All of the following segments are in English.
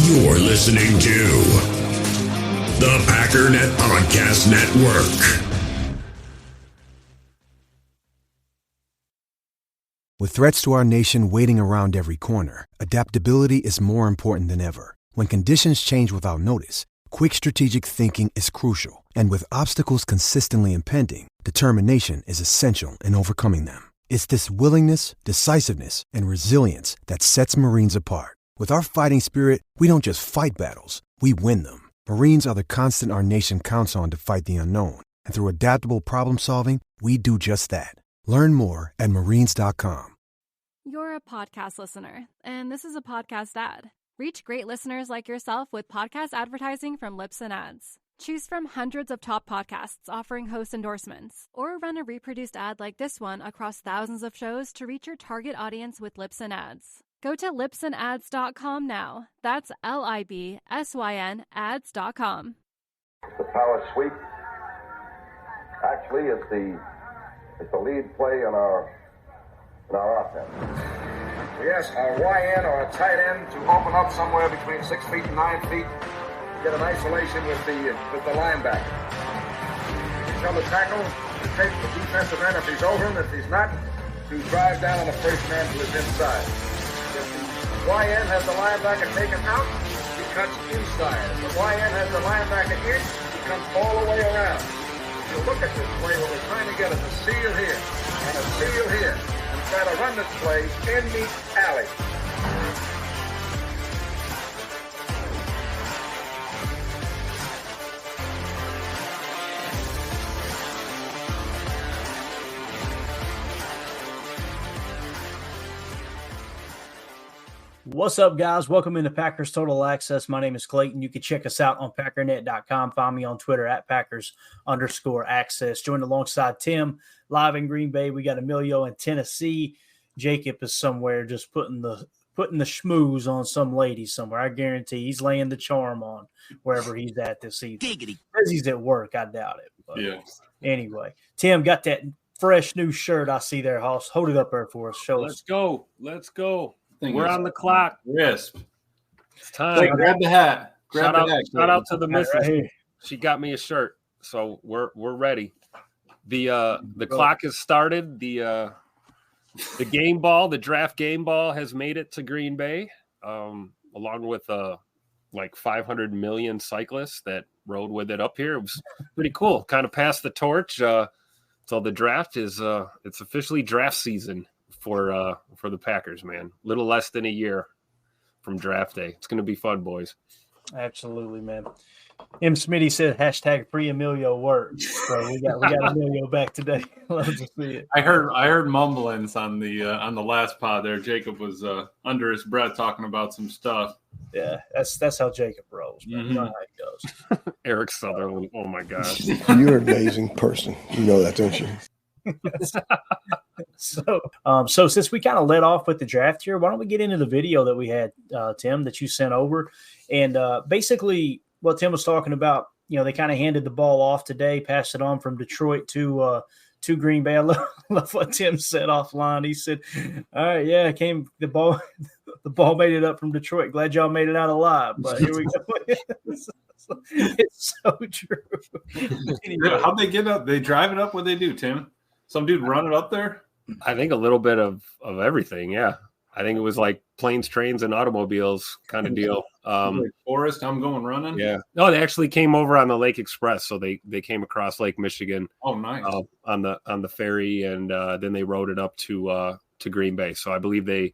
You're listening to the Packernet Podcast Network. With threats to our nation waiting around every corner, adaptability is more important than ever. When conditions change without notice, quick strategic thinking is crucial. And with obstacles consistently impending, determination is essential in overcoming them. It's this willingness, decisiveness, and resilience that sets Marines apart. With our fighting spirit, we don't just fight battles, we win them. Marines are the constant our nation counts on to fight the unknown. And through adaptable problem solving, we do just that. Learn more at marines.com. You're a podcast listener, and this is a podcast ad. Reach great listeners like yourself with podcast advertising from Lips and Ads. Choose from hundreds of top podcasts offering host endorsements, or run a reproduced ad like this one across thousands of shows to reach your target audience with Lips and Ads. Go to lipsandads.com now. That's LIBSYN ads.com. The power sweep actually is the lead play in our offense. Yes, a YN or a tight end to open up somewhere between 6 feet and 9 feet. Get an isolation with the linebacker. Become a tackle to take the defensive end if he's over him. If he's not, to drive down on the first man to his inside. If the YN has the linebacker taken out, he cuts inside. If the YN has the linebacker in, he comes all the way around. If you look at this play, what we're trying to get is a seal here and a seal here, and try to run this play in the alley. What's up, guys? Welcome into Packers Total Access. My name is Clayton. You can check us out on packernet.com. Find me on Twitter at Packers_access. Joined alongside Tim live in Green Bay. We got Emilio in Tennessee. Jacob is somewhere just putting the schmooze on some lady somewhere. I guarantee he's laying the charm on wherever he's at this evening. Because he's at work, I doubt it. But anyway, Tim got that fresh new shirt I see there, Hoss. Hold it up there for us. Show us. Let's go. We're on the clock. Crisp. It's time. Hey, grab the hat. Shout out to the missus. Right, she got me a shirt, so we're ready. The clock has started. The draft game ball has made it to Green Bay, along with like 500 million cyclists that rode with it up here. It was pretty cool. Kind of passed the torch. So the draft is it's officially draft season for the Packers, man. Little less than a year from draft day. It's going to be fun, boys. Absolutely, man. M. Smitty said hashtag free Emilio work. So we got Emilio back today. Love to see it. I heard mumblings on the last pod there. Jacob was under his breath talking about some stuff. Yeah, that's how Jacob rolls, man. You know how it goes. Eric Sutherland. Oh my gosh. You're an amazing person. You know that, don't you? So since we kind of led off with the draft here, why don't we get into the video that we had, Tim, that you sent over? And basically what Tim was talking about, they kind of handed the ball off today, passed it on from Detroit to Green Bay. I love what Tim said offline. He said, all right, yeah, the ball made it up from Detroit. Glad y'all made it out alive. But here we go. It's so true. Anyway. How'd they get up? They drive it up? What'd they do, Tim? Some dude run it up there? I think a little bit of everything, yeah. I think it was like planes, trains, and automobiles kind of deal. Like Forrest, I'm going running? Yeah. No, they actually came over on the Lake Express, so they came across Lake Michigan. Oh, nice. On the ferry, and then they rode it up to Green Bay. So I believe they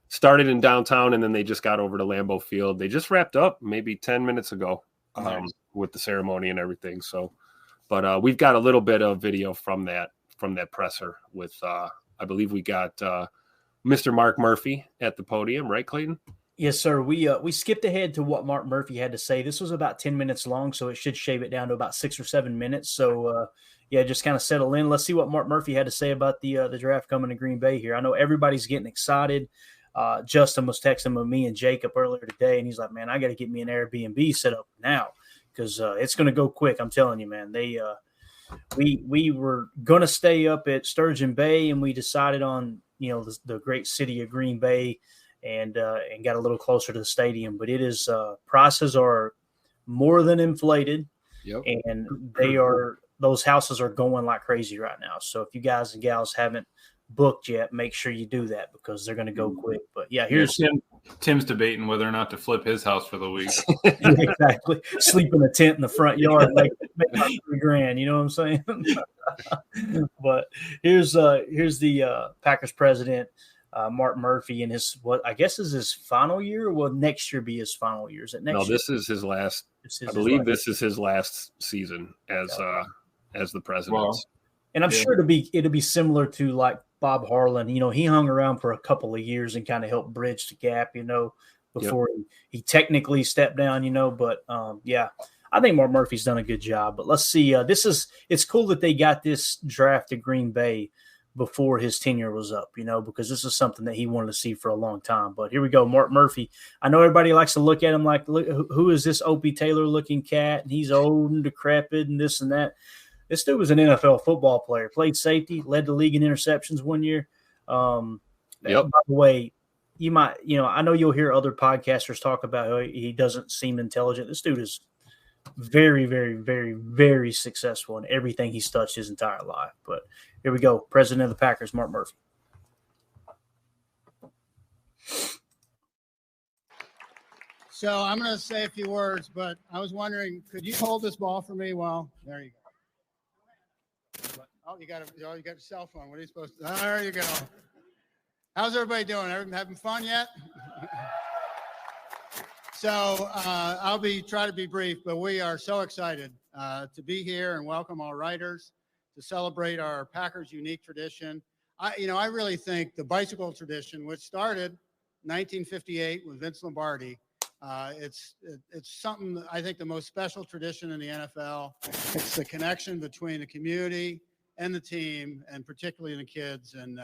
started in downtown, and then they just got over to Lambeau Field. They just wrapped up maybe 10 minutes ago with the ceremony and everything. So, but we've got a little bit of video from that presser with I believe we got Mr. Mark Murphy at the podium, right, Clayton? Yes, sir. We skipped ahead to what Mark Murphy had to say. This was about 10 minutes long, so it should shave it down to about 6 or 7 minutes. So, just kind of settle in. Let's see what Mark Murphy had to say about the draft coming to Green Bay here. I know everybody's getting excited. Justin was texting with me and Jacob earlier today, and he's like, man, I got to get me an Airbnb set up now because it's going to go quick. I'm telling you, man. We were going to stay up at Sturgeon Bay, and we decided on, the great city of Green Bay and got a little closer to the stadium. But it is prices are more than inflated, and those houses are going like crazy right now. So if you guys and gals haven't booked yet, make sure you do that because they're going to go quick. But here's Tim's debating whether or not to flip his house for the week. Exactly. Sleep in a tent in the front yard, make like $3,000. You know what I'm saying? But here's the Packers president, Mark Murphy, and what I guess is his final year. Or will next year be his final year? Is it next year? No, this is his last. I believe this is his last season as the president. Wow. And I'm sure it'll be similar to like Bob Harlan. You know, he hung around for a couple of years and kind of helped bridge the gap, you know, before he technically stepped down, you know. But I think Mark Murphy's done a good job. But let's see. It's cool that they got this draft to Green Bay before his tenure was up, you know, because this is something that he wanted to see for a long time. But here we go, Mark Murphy. I know everybody likes to look at him like, look, who is this Opie Taylor looking cat? And he's old and decrepit and this and that. This dude was an NFL football player, played safety, led the league in interceptions one year. By the way, I know you'll hear other podcasters talk about how he doesn't seem intelligent. This dude is very, very, very, very successful in everything he's touched his entire life. But here we go. President of the Packers, Mark Murphy. So I'm going to say a few words, but I was wondering, could you hold this ball for me? There you go. Oh, you got your cell phone. What are you supposed to? There you go. How's everybody doing? Everyone having fun yet? So I'll try to be brief, but we are so excited to be here and welcome our writers to celebrate our Packers' unique tradition. I really think the bicycle tradition, which started in 1958 with Vince Lombardi, it's something, I think, the most special tradition in the NFL. It's the connection between the community and the team, and particularly the kids, and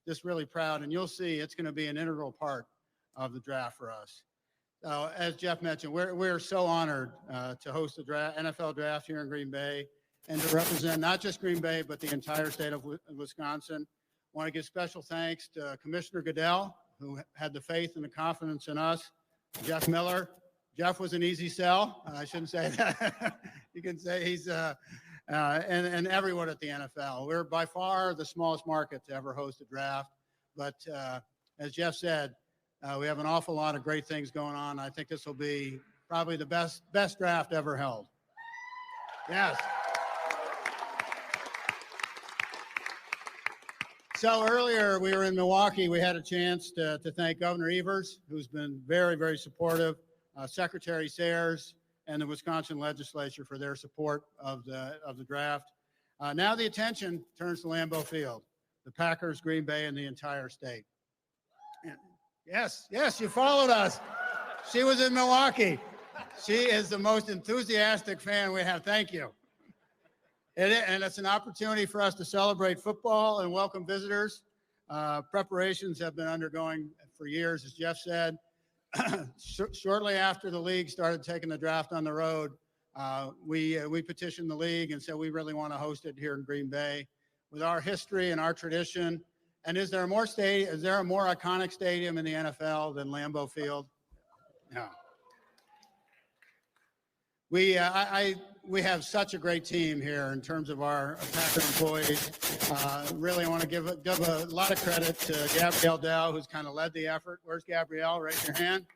just really proud. And you'll see it's going to be an integral part of the draft for us. As Jeff mentioned, we're so honored to host the NFL draft here in Green Bay and to represent not just Green Bay, but the entire state of Wisconsin. I want to give special thanks to Commissioner Goodell, who had the faith and the confidence in us. Jeff Miller. Jeff was an easy sell. I shouldn't say that. You can say he's and everyone at the NFL. We're by far the smallest market to ever host a draft. But as Jeff said, we have an awful lot of great things going on. I think this will be probably the best draft ever held. Yes. So earlier we were in Milwaukee. We had a chance to thank Governor Evers, who's been very, very supportive, Secretary Sayers, and the Wisconsin legislature for their support of the draft. Now the attention turns to Lambeau Field, the Packers, Green Bay, and the entire state. Yes, you followed us. She was in Milwaukee. She is the most enthusiastic fan we have. Thank you. And it's an opportunity for us to celebrate football and welcome visitors. Preparations have been undergoing for years, as Jeff said. Shortly after the league started taking the draft on the road, we petitioned the league and said we really want to host it here in Green Bay. With our history and our tradition, and is there a more iconic stadium in the NFL than Lambeau Field? No. We have such a great team here in terms of our Packer employees. Really want to give a lot of credit to Gabrielle Dow, who's kind of led the effort. Where's Gabrielle? Raise your hand.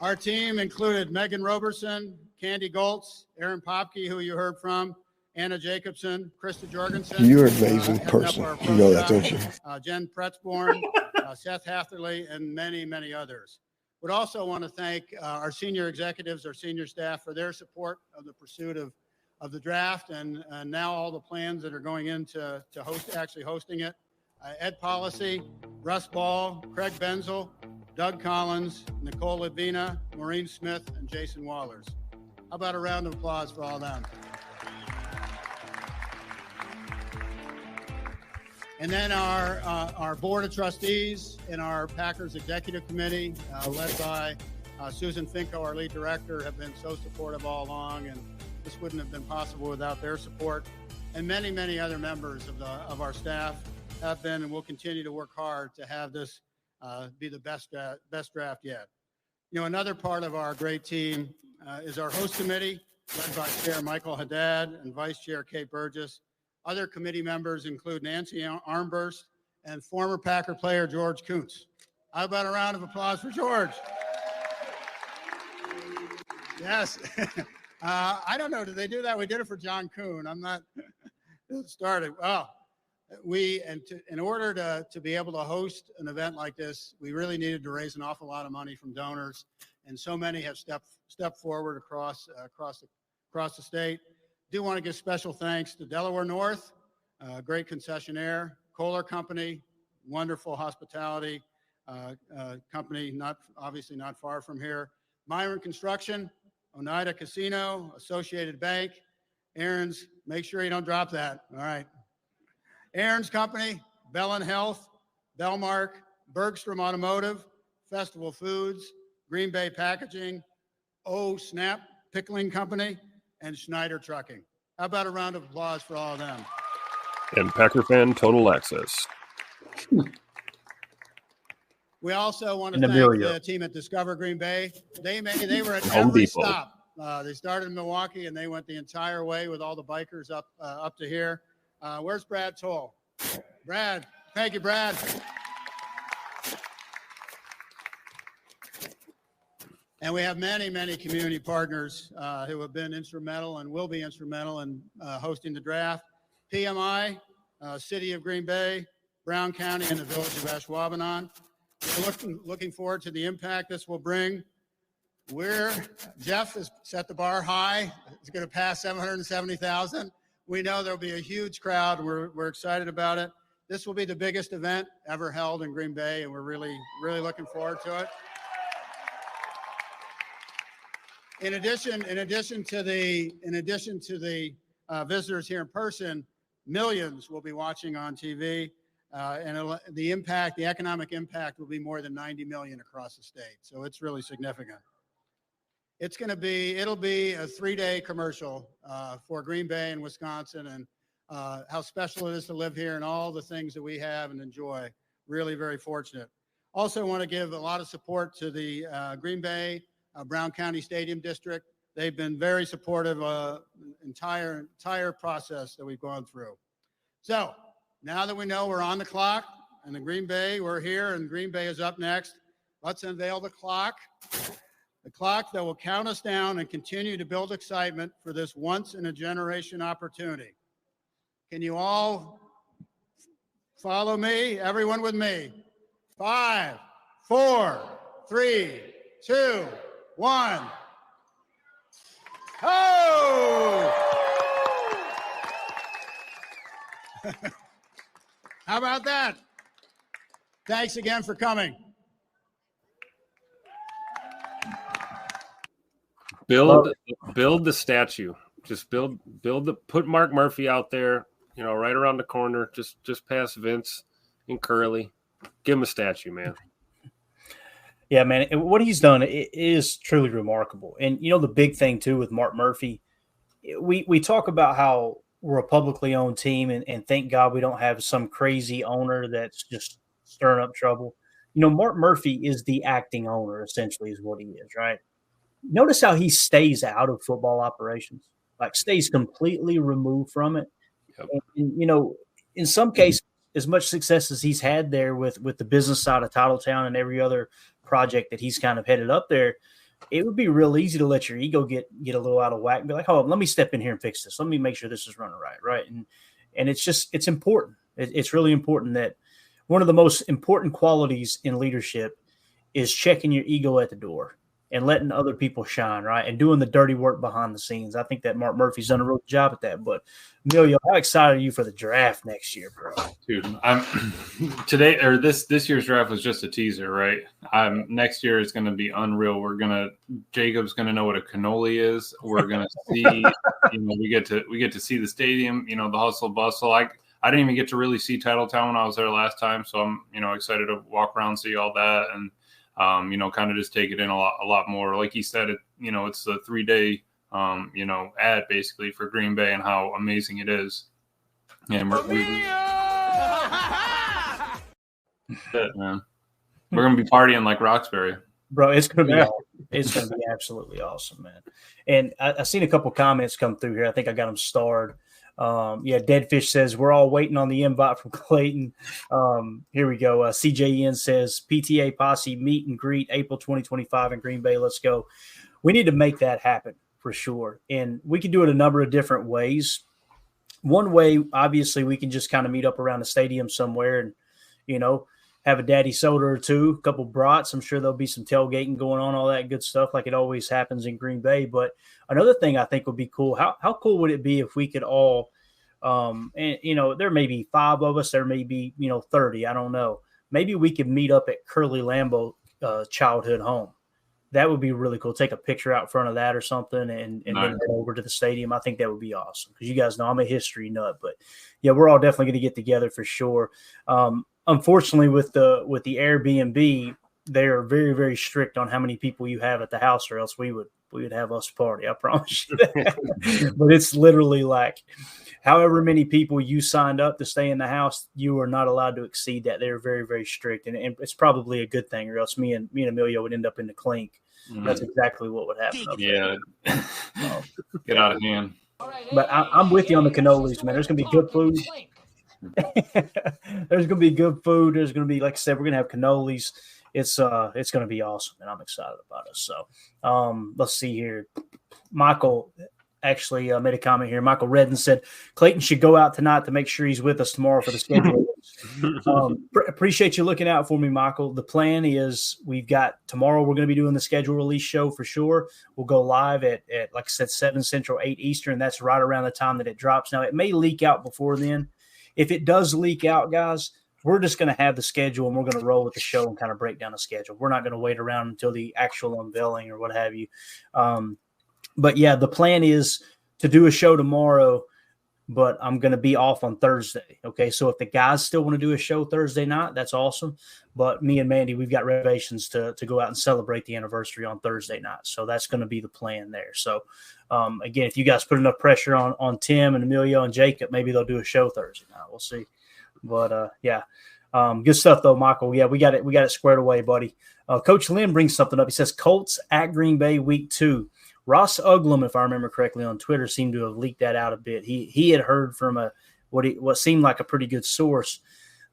Our team included Megan Roberson, Candy Goltz, Aaron Popke, who you heard from, Anna Jacobson, Krista Jorgensen. You're an amazing person. You know that, don't you? Jen Pretzborn, Seth Hatherley, and many, many others. Would also want to thank our senior executives, our senior staff for their support of the pursuit of the draft and now all the plans that are going into actually hosting it. Ed Policy, Russ Ball, Craig Benzel, Doug Collins, Nicole Lavina, Maureen Smith, and Jason Wallers. How about a round of applause for all of them? And then our board of trustees and our Packers executive committee, led by Susan Finko, our lead director, have been so supportive all along, and this wouldn't have been possible without their support. And many, many other members of our staff. have been, and will continue to work hard to have this be the best draft yet. You know, another part of our great team is our host committee, led by Chair Michael Haddad and Vice Chair Kate Burgess. Other committee members include Nancy Armburst and former Packer player George Kuntz. How about a round of applause for George? Yes. I don't know. Did they do that? We did it for John Kuhn. I'm not started. Well, in order to be able to host an event like this, we really needed to raise an awful lot of money from donors, and so many have stepped forward across the state. Do want to give special thanks to Delaware North, great concessionaire, Kohler Company, wonderful hospitality company, obviously not far from here, Myron Construction, Oneida Casino, Associated Bank, Aaron's, make sure you don't drop that, all right. Aaron's Company, Bellin Health, Bellmark, Bergstrom Automotive, Festival Foods, Green Bay Packaging, Snap Pickling Company, and Schneider Trucking. How about a round of applause for all of them? And Packer Fan Total Access. We also want to thank the team at Discover Green Bay. They were at every stop. They started in Milwaukee, and they went the entire way with all the bikers up to here. Where's Brad Toll? Brad, thank you, Brad. And we have many, many community partners who have been instrumental and will be instrumental in hosting the draft. PMI, City of Green Bay, Brown County, and the Village of Ashwaubenon. We're looking forward to the impact this will bring. Jeff has set the bar high. It's going to pass 770,000. We know there'll be a huge crowd. We're excited about it. This will be the biggest event ever held in Green Bay, and we're really, really looking forward to it. In addition to the visitors here in person, millions will be watching on TV, and the economic impact will be more than 90 million across the state. So it's really significant. It'll be a 3-day commercial for Green Bay and Wisconsin, and how special it is to live here and all the things that we have and enjoy. Really very fortunate. Also want to give a lot of support to the Green Bay Brown County Stadium District. They've been very supportive entire process that we've gone through. So now that we know we're on the clock and the Green Bay, we're here and Green Bay is up next, let's unveil the clock that will count us down and continue to build excitement for this once-in-a-generation opportunity. Can you all follow me? Everyone with me. 5, 4, 3, 2, 1. Oh! How about that? Thanks again for coming. Build the statue. Just put Mark Murphy out there, right around the corner, just past Vince and Curly. Give him a statue, man. Yeah, man, what he's done is truly remarkable. And, the big thing, too, with Mark Murphy, we talk about how we're a publicly owned team, and thank God we don't have some crazy owner that's just stirring up trouble. Mark Murphy is the acting owner, essentially, is what he is, right? Notice how he stays out of football operations, stays completely removed from it. Yep. And, in some cases, as much success as he's had there with the business side of Titletown and every other project that he's kind of headed up there, it would be real easy to let your ego get a little out of whack and be like, oh, let me step in here and fix this. Let me make sure this is running right. And it's important. It's really important that one of the most important qualities in leadership is checking your ego at the door and letting other people shine, right? And doing the dirty work behind the scenes. I think that Mark Murphy's done a real good job at that. But Emilio, how excited are you for the draft next year, bro? Dude, this year's draft was just a teaser, right? Next year is going to be unreal. Jacob's going to know what a cannoli is. We're going to see, we get to see the stadium, the hustle bustle. I didn't even get to really see Titletown when I was there last time. So I'm, excited to walk around, see all that. And, kind of just take it in a lot more. Like he said, it's a 3-day, ad basically for Green Bay and how amazing it is. And Shit, man. We're gonna be partying like Roxbury. Bro, it's gonna be awesome. It's gonna be absolutely awesome, man. And I seen a couple comments come through here. I think I got them starred. Deadfish says we're all waiting on the invite from Clayton. Here we go. CJN says PTA Posse meet and greet April 2025 in Green Bay. Let's go. We need to make that happen for sure, and we can do it a number of different ways. One way, obviously, we can just kind of meet up around the stadium somewhere and, have a daddy soda or two, a couple brats. I'm sure there'll be some tailgating going on, all that good stuff like it always happens in Green Bay. But another thing I think would be cool, how cool would it be if we could all, there may be 5 of us, there may be, 30, I don't know. Maybe we could meet up at Curly Lambeau childhood home. That would be really cool. Take a picture out front of that or something and then head over to the stadium. I think that would be awesome because you guys know I'm a history nut. But, yeah, we're all definitely going to get together for sure. Unfortunately, with the Airbnb, they are very, very strict on how many people you have at the house, or else we would have us party. I promise you that. But it's literally like however many people you signed up to stay in the house, you are not allowed to exceed that. They're very, very strict, and it's probably a good thing, or else me and Emilio would end up in the clink. Mm-hmm. That's exactly what would happen. Get out of hand. But I'm with you on the cannolis, man. There's gonna be good food. There's gonna be good food. There's gonna be, like I said, we're gonna have cannolis. It's gonna be awesome, and I'm excited about it. So let's see here. Michael actually made a comment here. Michael Redden said Clayton should go out tonight to make sure he's with us tomorrow for the schedule. Appreciate you looking out for me, Michael. The plan is we've got tomorrow. We're going to be doing the schedule release show for sure. We'll go live at like I said, 7 Central, 8 Eastern. That's right around the time that it drops. Now it may leak out before then. If it does leak out, guys, we're just going to have the schedule and we're going to roll with the show and kind of break down the schedule. We're not going to wait around until the actual unveiling or what have you. But yeah, the plan is to do a show tomorrow, but I'm going to be off on Thursday. Okay. So if the guys still want to do a show Thursday night, that's awesome. But me and Mandy, we've got reservations to go out and celebrate the anniversary on Thursday night. So that's going to be the plan there. So again, if you guys put enough pressure on Tim and Emilio and Jacob, maybe they'll do a show Thursday night. We'll see. But good stuff though, Michael. Yeah, we got it squared away, buddy. Coach Lynn brings something up. He says Colts at Green Bay week 2. Ross Uglum, if I remember correctly on Twitter, seemed to have leaked that out a bit. He had heard from what seemed like a pretty good source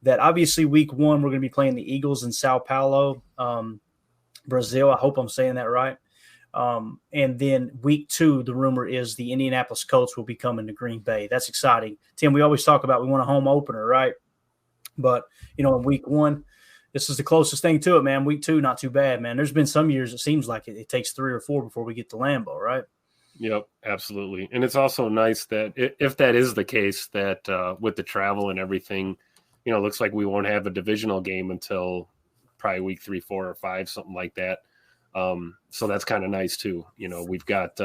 that obviously week 1 we're going to be playing the Eagles in Sao Paulo, Brazil. I hope I'm saying that right. And then week 2, the rumor is the Indianapolis Colts will be coming to Green Bay. That's exciting. Tim, we always talk about we want a home opener, right? But, in week 1, this is the closest thing to it, man. Week 2, not too bad, man. There's been some years it seems like it takes 3 or 4 before we get to Lambeau, right? Yep, absolutely. And it's also nice that if that is the case, that with the travel and everything, it looks like we won't have a divisional game until probably week 3, 4, or 5, something like that. So that's kind of nice too. We've got,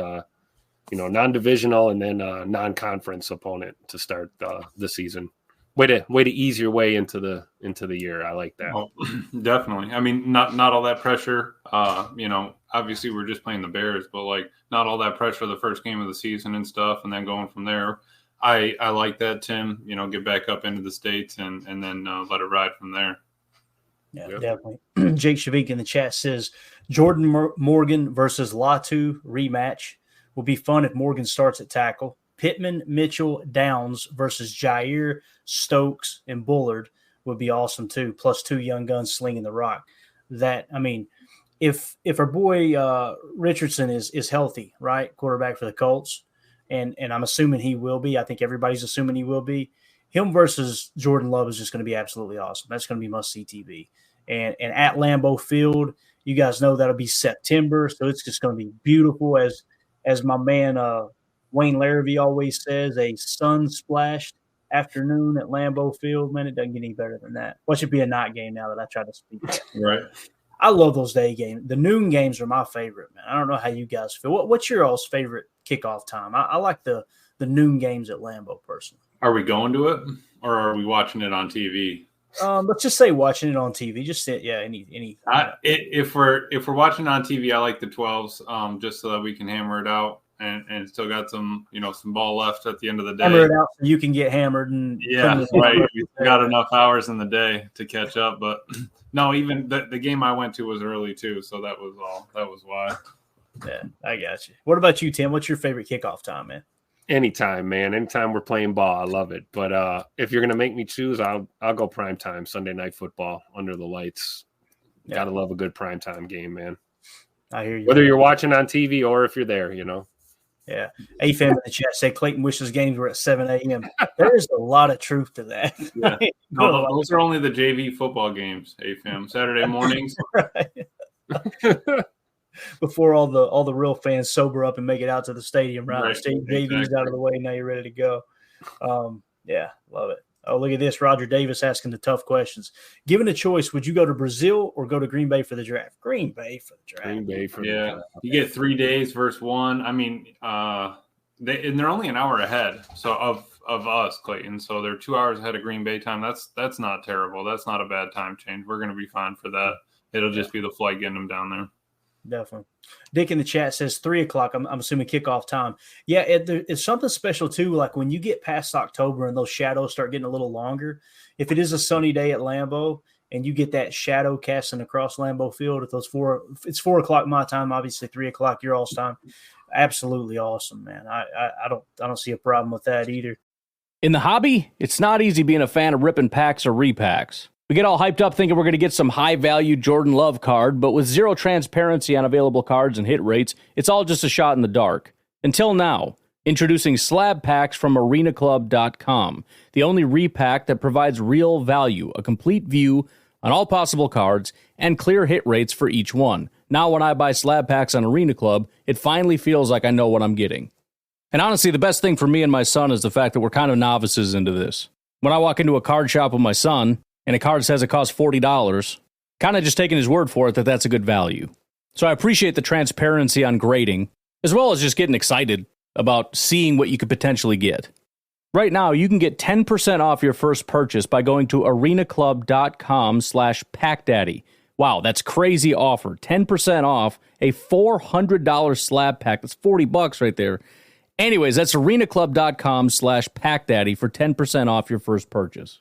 non-divisional and then a non-conference opponent to start the season. Way to ease your way into the year. I like that. Oh, definitely. I mean, not all that pressure. Obviously we're just playing the Bears, but like not all that pressure the first game of the season and stuff, and then going from there. I like that, Tim. Get back up into the States and then let it ride from there. Yeah, definitely. Jake Shavik in the chat says Jordan Morgan versus Latu rematch will be fun if Morgan starts at tackle. Pittman, Mitchell, Downs versus Jair, Stokes, and Bullard would be awesome too. Plus 2 young guns slinging the rock. If our boy Richardson is healthy, right, quarterback for the Colts, and I'm assuming he will be. I think everybody's assuming he will be. Him versus Jordan Love is just going to be absolutely awesome. That's going to be must-see TV. And at Lambeau Field, you guys know that'll be September, so it's just going to be beautiful. As my man Wayne Larrabee always says, a sun-splashed afternoon at Lambeau Field. Man, it doesn't get any better than that. What should be a night game now that I try to speak? Right. I love those day games. The noon games are my favorite, man. I don't know how you guys feel. What's your all's favorite kickoff time? I like the noon games at Lambeau personally. Are we going to it, or are we watching it on TV? Let's just say watching it on TV. Just any. If we're watching on TV, I like the 12s, just so that we can hammer it out. and still got some ball left at the end of the day. Hammer it out so you can get hammered. And yeah, right. We got enough hours in the day to catch up. But no, even the game I went to was early too, so that was why. Yeah, I got you. What about you, Tim? What's your favorite kickoff time, man? Anytime, man. Anytime we're playing ball, I love it. But if you're gonna make me choose, I'll go prime time, Sunday night football under the lights. Yeah. Gotta love a good prime time game, man. I hear you. Whether you're watching on TV or if you're there, Yeah. AFM in the chat say Clayton wishes games were at 7 a.m. There's a lot of truth to that. Yeah. No, those are only the JV football games, AFM. Saturday mornings. Before all the real fans sober up and make it out to the stadium, right? JV's out of the way, now you're ready to go. Yeah, love it. Oh, look at this. Roger Davis asking the tough questions. Given a choice, would you go to Brazil or go to Green Bay for the draft? Green Bay for the draft. Green Bay for the draft. You get 3 days versus 1. I mean, they're only an hour ahead of us, Clayton. So they're 2 hours ahead of Green Bay time. That's not terrible. That's not a bad time change. We're going to be fine for that. It'll just be the flight getting them down there. Definitely. Dick in the chat says 3 o'clock. I'm assuming kickoff time. Yeah, it's something special too. Like when you get past October and those shadows start getting a little longer. If it is a sunny day at Lambeau and you get that shadow casting across Lambeau Field at it's 4 o'clock my time, obviously 3 o'clock your all's time. Absolutely awesome, man. I don't see a problem with that either. In the hobby, it's not easy being a fan of ripping packs or repacks. We get all hyped up thinking we're going to get some high-value Jordan Love card, but with zero transparency on available cards and hit rates, it's all just a shot in the dark. Until now, introducing slab packs from arenaclub.com, the only repack that provides real value, a complete view on all possible cards, and clear hit rates for each one. Now when I buy slab packs on Arena Club, it finally feels like I know what I'm getting. And honestly, the best thing for me and my son is the fact that we're kind of novices into this. When I walk into a card shop with my son, and a card says it costs $40, kind of just taking his word for it that that's a good value. So I appreciate the transparency on grading, as well as just getting excited about seeing what you could potentially get. Right now, you can get 10% off your first purchase by going to arenaclub.com/packdaddy. Wow, that's crazy offer. 10% off a $400 slab pack. That's $40 right there. Anyways, that's arenaclub.com/packdaddy for 10% off your first purchase.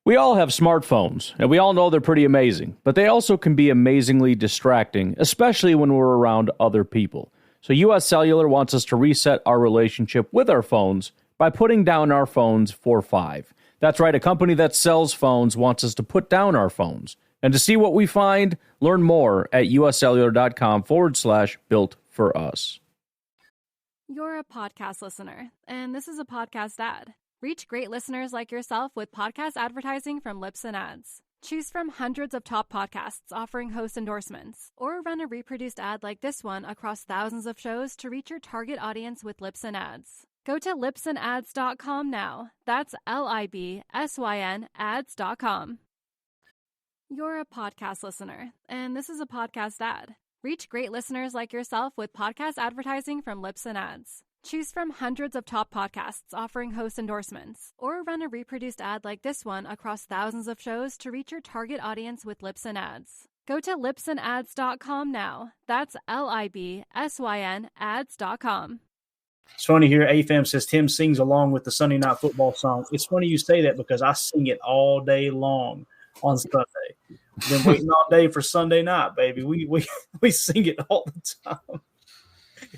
We all have smartphones, and we all know they're pretty amazing, but they also can be amazingly distracting, especially when we're around other people. So US Cellular wants us to reset our relationship with our phones by putting down our phones for $5. That's right, a company that sells phones wants us to put down our phones. And to see what we find, learn more at uscellular.com/built for us. You're a podcast listener, and this is a podcast ad. Reach great listeners like yourself with podcast advertising from Lips and Ads. Choose from hundreds of top podcasts offering host endorsements, or run a reproduced ad like this one across thousands of shows to reach your target audience with Lips and Ads. Go to lipsandads.com now. That's LIBSYN ads.com. You're a podcast listener, and this is a podcast ad. Reach great listeners like yourself with podcast advertising from Lips and Ads. Choose from hundreds of top podcasts offering host endorsements, or run a reproduced ad like this one across thousands of shows to reach your target audience with Lips and Ads. Go to lipsandads.com now. That's LIBSYN ads.com. It's funny here. AFM says Tim sings along with the Sunday Night Football song. It's funny you say that because I sing it all day long on Sunday. Been waiting all day for Sunday night, baby. We sing it all the time.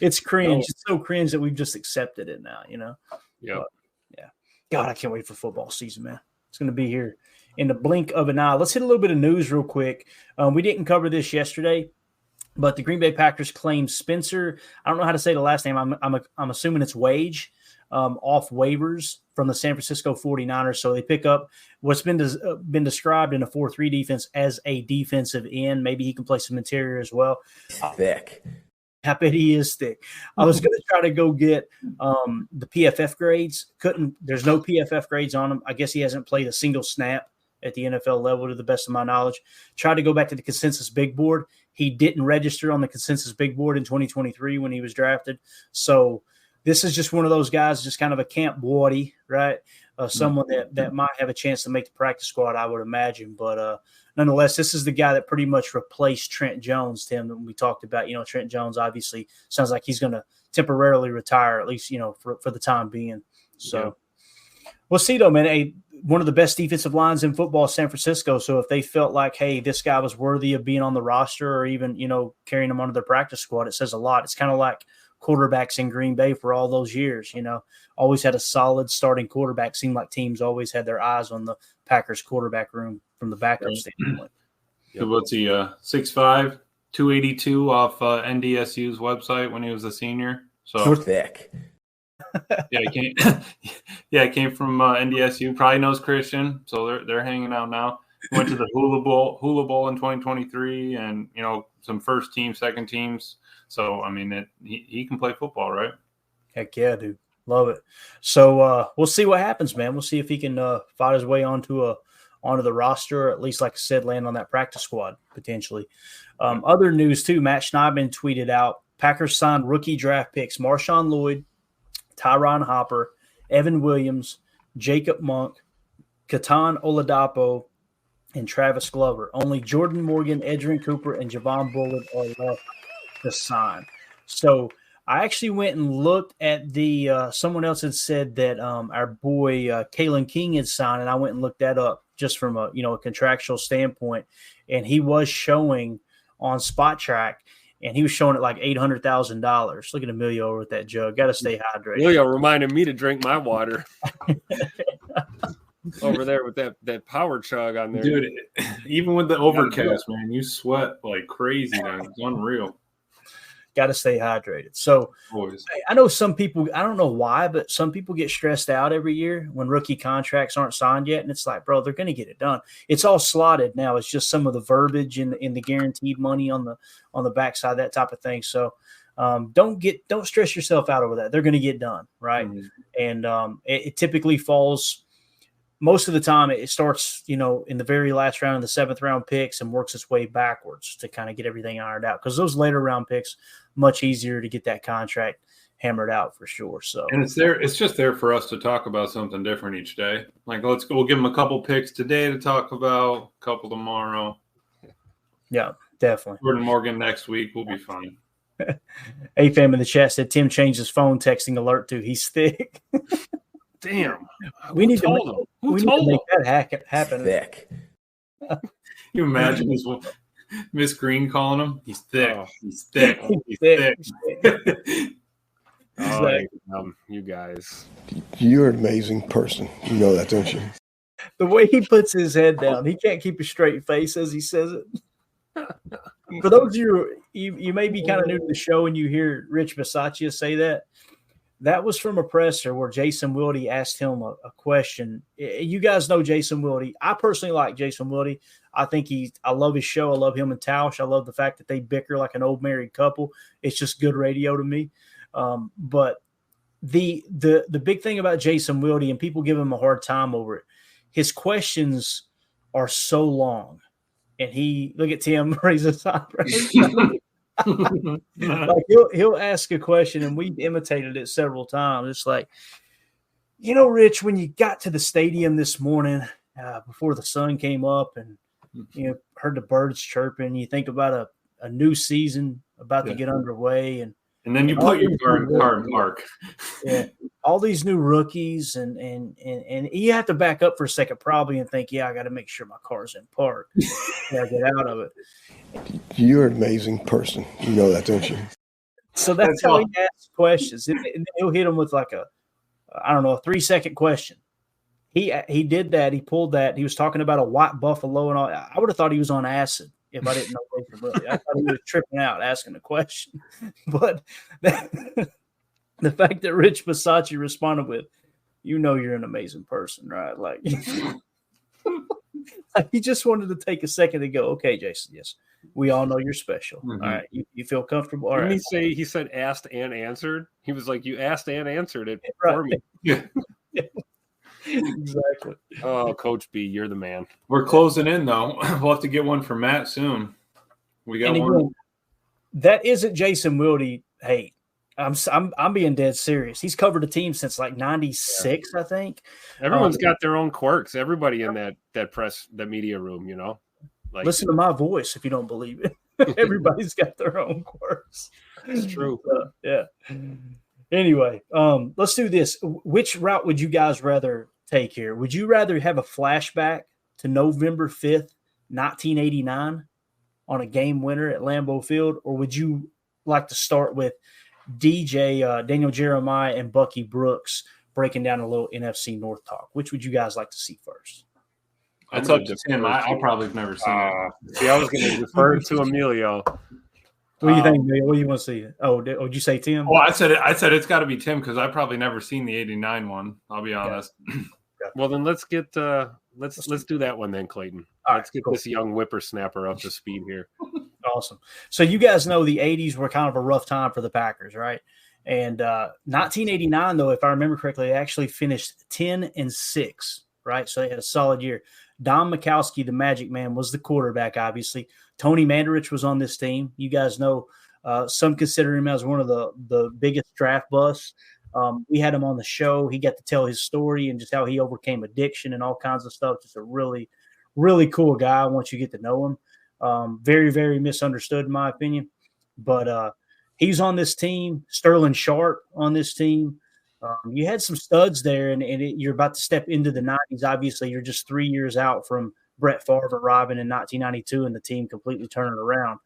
It's cringe. It's so cringe that we've just accepted it now, Yeah. Yeah. God, I can't wait for football season, man. It's going to be here in the blink of an eye. Let's hit a little bit of news real quick. We didn't cover this yesterday, but the Green Bay Packers claim Spencer. I don't know how to say the last name. I'm assuming it's Wage off waivers from the San Francisco 49ers. So they pick up what's been described in a 4-3 defense as a defensive end. Maybe he can play some interior as well. Thick. I bet he is thick. I was going to try to go get the PFF grades. Couldn't. There's no PFF grades on him. I guess he hasn't played a single snap at the NFL level to the best of my knowledge. Tried to go back to the consensus big board. He didn't register on the consensus big board in 2023 when he was drafted. So this is just one of those guys, just kind of a camp boy, right? someone that might have a chance to make the practice squad, I would imagine. But nonetheless, this is the guy that pretty much replaced Trent Jones, Tim, that we talked about. Trent Jones obviously sounds like he's going to temporarily retire, at least, for the time being. So we'll see, though, man. One of the best defensive lines in football is San Francisco. So if they felt like, hey, this guy was worthy of being on the roster or even, carrying him onto their practice squad, it says a lot. It's kind of like quarterbacks in Green Bay for all those years, always had a solid starting quarterback. Seemed like teams always had their eyes on the Packers quarterback room from the backup standpoint. So what's he, 6'5", 282 off NDSU's website when he was a senior. So thick. He came from NDSU. Probably knows Christian, so they're hanging out now. Went to the Hula Bowl in 2023, and some first team, second teams. So I mean, he can play football, right? Heck yeah, dude, love it. So we'll see what happens, man. We'll see if he can fight his way onto the roster, or at least, like I said, land on that practice squad potentially. Other news too. Matt Schneidman tweeted out: Packers signed rookie draft picks Marshawn Lloyd, Tyron Hopper, Evan Williams, Jacob Monk, Katan Oladapo, and Travis Glover. Only Jordan Morgan, Edgerrin Cooper, and Javon Bullard are left to sign. So I actually went and looked at the someone else had said that our boy Kalen King had signed, and I went and looked that up just from a contractual standpoint, and he was showing on Spot Track. And he was showing it like $800,000. Look at Emilio over with that jug. Got to stay hydrated. Emilio reminded me to drink my water over there with that power chug on there. Dude, even with the overcast, man, you sweat like crazy now. It's unreal. Got to stay hydrated. So I know some people, I don't know why, but some people get stressed out every year when rookie contracts aren't signed yet. And it's like, bro, they're going to get it done. It's all slotted now. It's just some of the verbiage in the guaranteed money on the backside, that type of thing. So don't stress yourself out over that. They're going to get done. Right. Mm-hmm. And it typically falls most of the time. It starts, in the very last round of the 7th round picks and works its way backwards to kind of get everything ironed out. Cause those later round picks, much easier to get that contract hammered out for sure. So, and it's just there for us to talk about something different each day. Like, we'll give them a couple picks today to talk about, a couple tomorrow. Yeah, definitely. Jordan Morgan next week. We'll be fine. AFAM in the chat said Tim changed his phone texting alert to he's thick. Damn. We need to make that happen. Thick. You imagine this one. Miss Green calling him. He's thick. Oh. He's thick. He's thick. You guys. You're an amazing person. You know that, don't you? The way he puts his head down, he can't keep a straight face as he says it. For those of you may be kind of new to the show and you hear Rich Bisaccia say that. That was from a presser where Jason Wilde asked him a question. You guys know Jason Wilde. I personally like Jason Wilde. I think I love his show. I love him and Tausch. I love the fact that they bicker like an old married couple. It's just good radio to me. But the big thing about Jason Wilde, and people give him a hard time over it, his questions are so long. And look at Tim raise his eyebrows. Like he'll ask a question, and we've imitated it several times. It's like, Rich, when you got to the stadium this morning before the sun came up and heard the birds chirping, you think about a new season about to get underway, and then you put your car in park. Yeah, all these new rookies, and you have to back up for a second probably and think, I got to make sure my car's in park. Gotta get out of it. You're an amazing person. You know that, don't you? So that's how he asks questions. And he'll hit them with like a 3-second question. He did that. He pulled that. He was talking about a white buffalo and all. I would have thought he was on acid if I didn't know Jason Wilde. I thought he was tripping out asking the question. But the fact that Rich Bisaccia responded with, you're an amazing person, right? Like he just wanted to take a second to go, okay, Jason, yes, we all know you're special. Mm-hmm. All right. You feel comfortable? All right. He said asked and answered? He was like, you asked and answered it for me. Yeah. Exactly. Oh, Coach B, you're the man. We're closing in, though. We'll have to get one for Matt soon. We got one. That isn't Jason Wilde hate. I'm being dead serious. He's covered the team since like '96, I think. Everyone's got their own quirks. Everybody in that media room, Like, listen to my voice if you don't believe it. Everybody's got their own quirks. It's true. Yeah. Anyway, let's do this. Which route would you guys rather take here? Would you rather have a flashback to November 5th, 1989 on a game winner at Lambeau Field, or would you like to start with Daniel Jeremiah and Bucky Brooks breaking down a little NFC North talk? Which would you guys like to see first? That's up to Tim. I probably have never seen it. See, I was going to defer to Emilio. What do you think, Emilio? What do you want to see? Did you say Tim? Oh, I said it's got to be Tim because I've probably never seen the '89 one. I'll be honest. Yeah. Well, then let's get let's do that one then, Clayton. Let's get this young whippersnapper up to speed here. Awesome. So you guys know the 80s were kind of a rough time for the Packers, right? And 1989, though, if I remember correctly, they actually finished 10-6, right? So they had a solid year. Don Mikowski, the Magic Man, was the quarterback, obviously. Tony Mandarich was on this team. You guys know some consider him as one of the biggest draft busts. We had him on the show. He got to tell his story and just how he overcame addiction and all kinds of stuff. Just a really, really cool guy once you get to know him. Very, very misunderstood in my opinion. But he's on this team. Sterling Sharp on this team. You had some studs there, and you're about to step into the 90s. Obviously, you're just 3 years out from Brett Favre arriving in 1992 and the team completely turning around.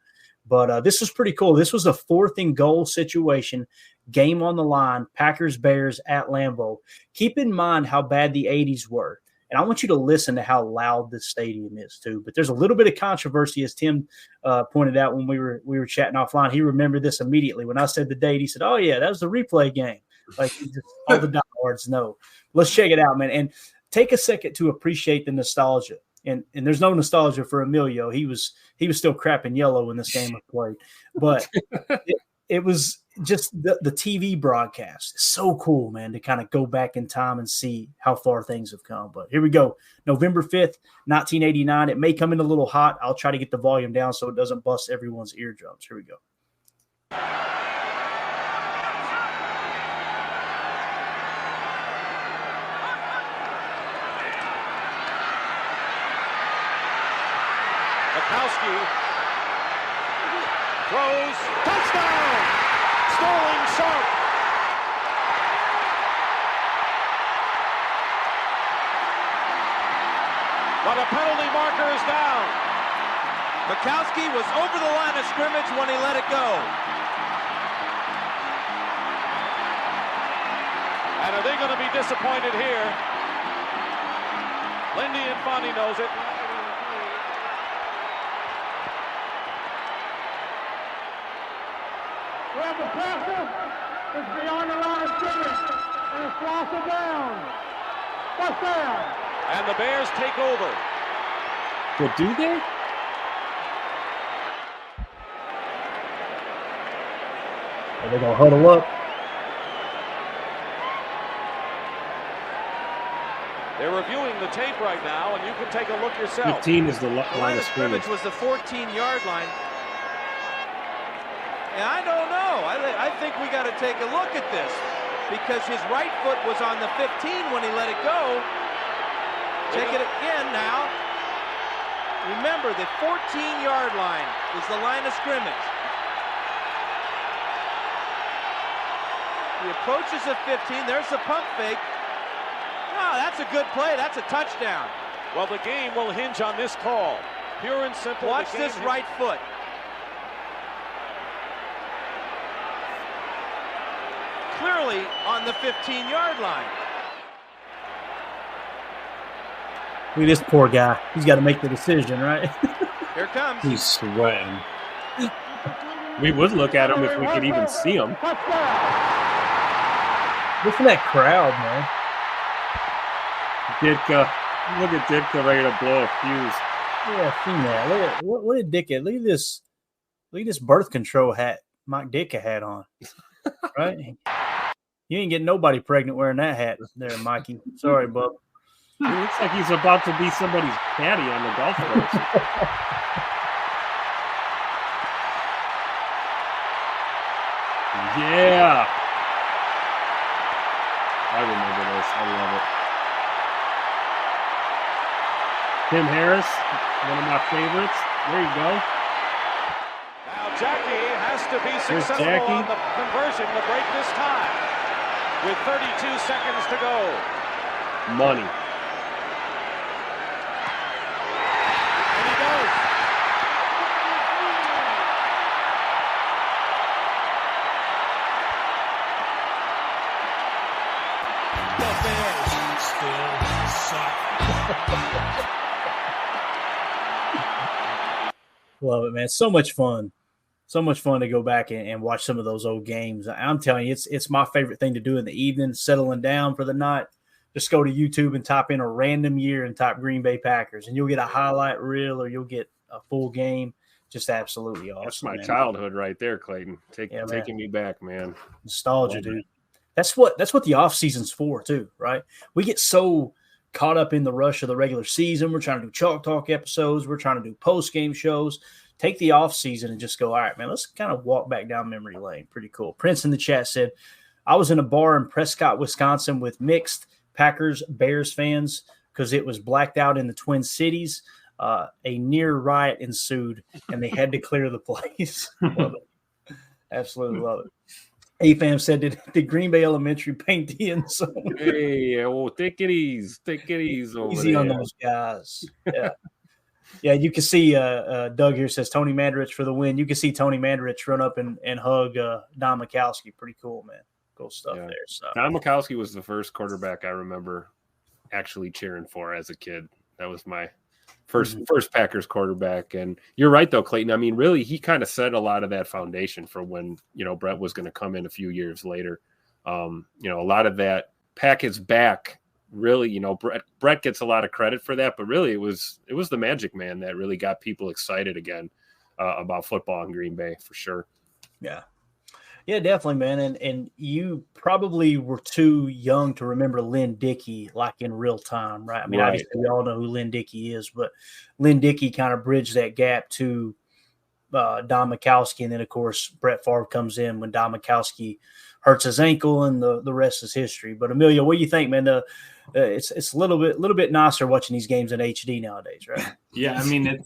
But this was pretty cool. This was a 4th and goal situation, game on the line, Packers-Bears at Lambeau. Keep in mind how bad the 80s were. And I want you to listen to how loud this stadium is too. But there's a little bit of controversy, as Tim pointed out when we were chatting offline. He remembered this immediately. When I said the date, he said, "Oh yeah, that was the replay game." Like all the diehards know. Let's check it out, man, and take a second to appreciate the nostalgia. And there's no nostalgia for Emilio. He was still crapping yellow when this game was played. But it was just the TV broadcast. It's so cool, man, to kind of go back in time and see how far things have come. But here we go. November 5th, 1989. It may come in a little hot. I'll try to get the volume down so it doesn't bust everyone's eardrums. Here we go. Mikowski throws, touchdown! Sterling Sharp. But a penalty marker is down. Mikowski was over the line of scrimmage when he let it go. And are they going to be disappointed here? Lindy Infante knows it. Well, the passer is beyond the line of scrimmage, and it's lost it down. First down. And the Bears take over. But do they? Are they going to huddle up? They're reviewing the tape right now, and you can take a look yourself. 15 is the line of scrimmage. Was the 14-yard line. And I don't know. I think we got to take a look at this because his right foot was on the 15 when he let it go. Check it again now. Remember, the 14-yard line is the line of scrimmage. He approaches the 15. There's the pump fake. Oh, that's a good play. That's a touchdown. Well, the game will hinge on this call. Pure and simple. Watch this right foot. Clearly on the 15-yard line. Look at this poor guy. He's got to make the decision, right? Here comes. He's sweating. We would look at him if we could even see him. Listen to that crowd, man. Ditka. Look at Ditka ready to blow a fuse. Yeah, I've seen that. Look at Ditka. Look at this birth control hat Mike Ditka had on. Right? You ain't getting nobody pregnant wearing that hat there, Mikey. Sorry, bub. It looks like he's about to be somebody's caddy on the golf course. Yeah. I remember this. I love it. Tim Harris, one of my favorites. There you go. Now Jackie has to be successful on the conversion to break this tie with 32 seconds to go. Money. And he does. The Bears still suck. Love it, man. So much fun. So much fun to go back and watch some of those old games. I'm telling you, it's my favorite thing to do in the evening, settling down for the night. Just go to YouTube and type in a random year and type Green Bay Packers, and you'll get a highlight reel or you'll get a full game. Just absolutely awesome. That's my man. childhood right there, Clayton. Taking me back, man. Nostalgia, dude. That's what the off season's for too, right? We get so caught up in the rush of the regular season. We're trying to do Chalk Talk episodes. We're trying to do post-game shows. Take the off season and just go, all right, man, let's kind of walk back down memory lane. Pretty cool. Prince in the chat said, I was in a bar in Prescott, Wisconsin with mixed Packers, Bears fans because it was blacked out in the Twin Cities. A near riot ensued, and they had to clear the place. Love it. Absolutely love it. AFAM said, did Green Bay Elementary paint the end zone? Hey, take it easy. Take it easy over Easy there. on those guys. Yeah. Yeah, you can see Doug here says Tony Mandarich for the win. You can see Tony Mandarich run up and hug Don Mikowski. Pretty cool, man. Cool stuff there. So Don Mikowski was the first quarterback I remember actually cheering for as a kid. That was my first Packers quarterback. And you're right, though, Clayton. I mean, really, he kind of set a lot of that foundation for when, Brett was going to come in a few years later. A lot of that pack his back. Really, Brett gets a lot of credit for that, but really it was the Magic Man that really got people excited again about football in Green Bay for sure. Yeah. Yeah, definitely, man. And you probably were too young to remember Lynn Dickey like in real time, right? I mean, obviously we all know who Lynn Dickey is, but Lynn Dickey kind of bridged that gap to Don Mikowski. And then, of course, Brett Favre comes in when Don Mikowski hurts his ankle, and the rest is history. But Emilio, what do you think, man? It's a little bit nicer watching these games in HD nowadays, right? Yeah, I mean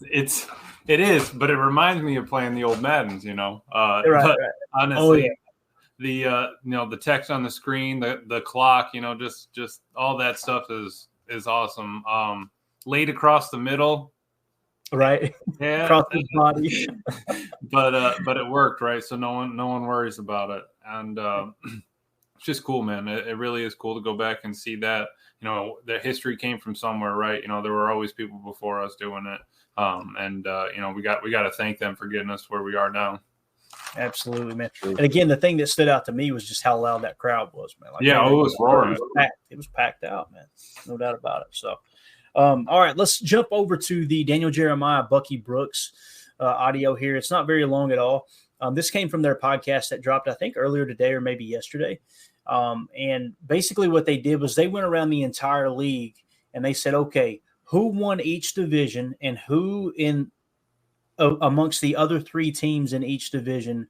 it is, but it reminds me of playing the old Maddens, Right. Honestly, the text on the screen, the clock, just all that stuff is awesome. Laid across the middle, right? Yeah, across the body, but it worked, right? So no one worries about it, and it's just cool, man. It really is cool to go back and see that. The history came from somewhere, right? There were always people before us doing it. We got to thank them for getting us where we are now. Absolutely, man. And again, the thing that stood out to me was just how loud that crowd was, man. It was roaring. It was packed out, man. No doubt about it. So, all right, let's jump over to the Daniel Jeremiah, Bucky Brooks audio here. It's not very long at all. This came from their podcast that dropped, I think, earlier today or maybe yesterday. And basically what they did was they went around the entire league and they said, okay, who won each division and who amongst the other three teams in each division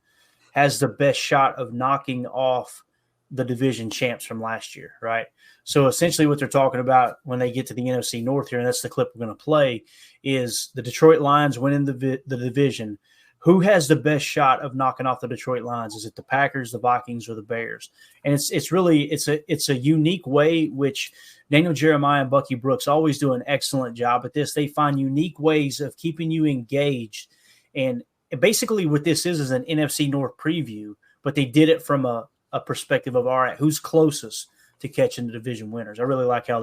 has the best shot of knocking off the division champs from last year, right? So essentially what they're talking about when they get to the NFC North here, and that's the clip we're going to play, is the Detroit Lions winning the division. Who has the best shot of knocking off the Detroit Lions? Is it the Packers, the Vikings, or the Bears? And it's a unique way which Daniel Jeremiah and Bucky Brooks always do an excellent job at this. They find unique ways of keeping you engaged. And basically what this is an NFC North preview, but they did it from a perspective of, all right, who's closest to catching the division winners? I really like how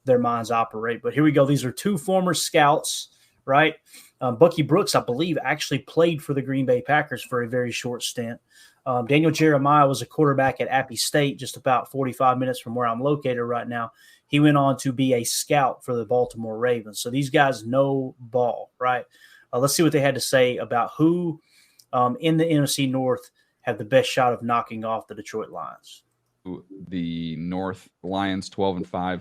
their minds operate. But here we go. These are two former scouts, right? Bucky Brooks, I believe, actually played for the Green Bay Packers for a very short stint. Daniel Jeremiah was a quarterback at Appy State, just about 45 minutes from where I'm located right now. He went on to be a scout for the Baltimore Ravens. So these guys know ball, right? Let's see what they had to say about who in the NFC North have the best shot of knocking off the Detroit Lions. The North Lions 12-5.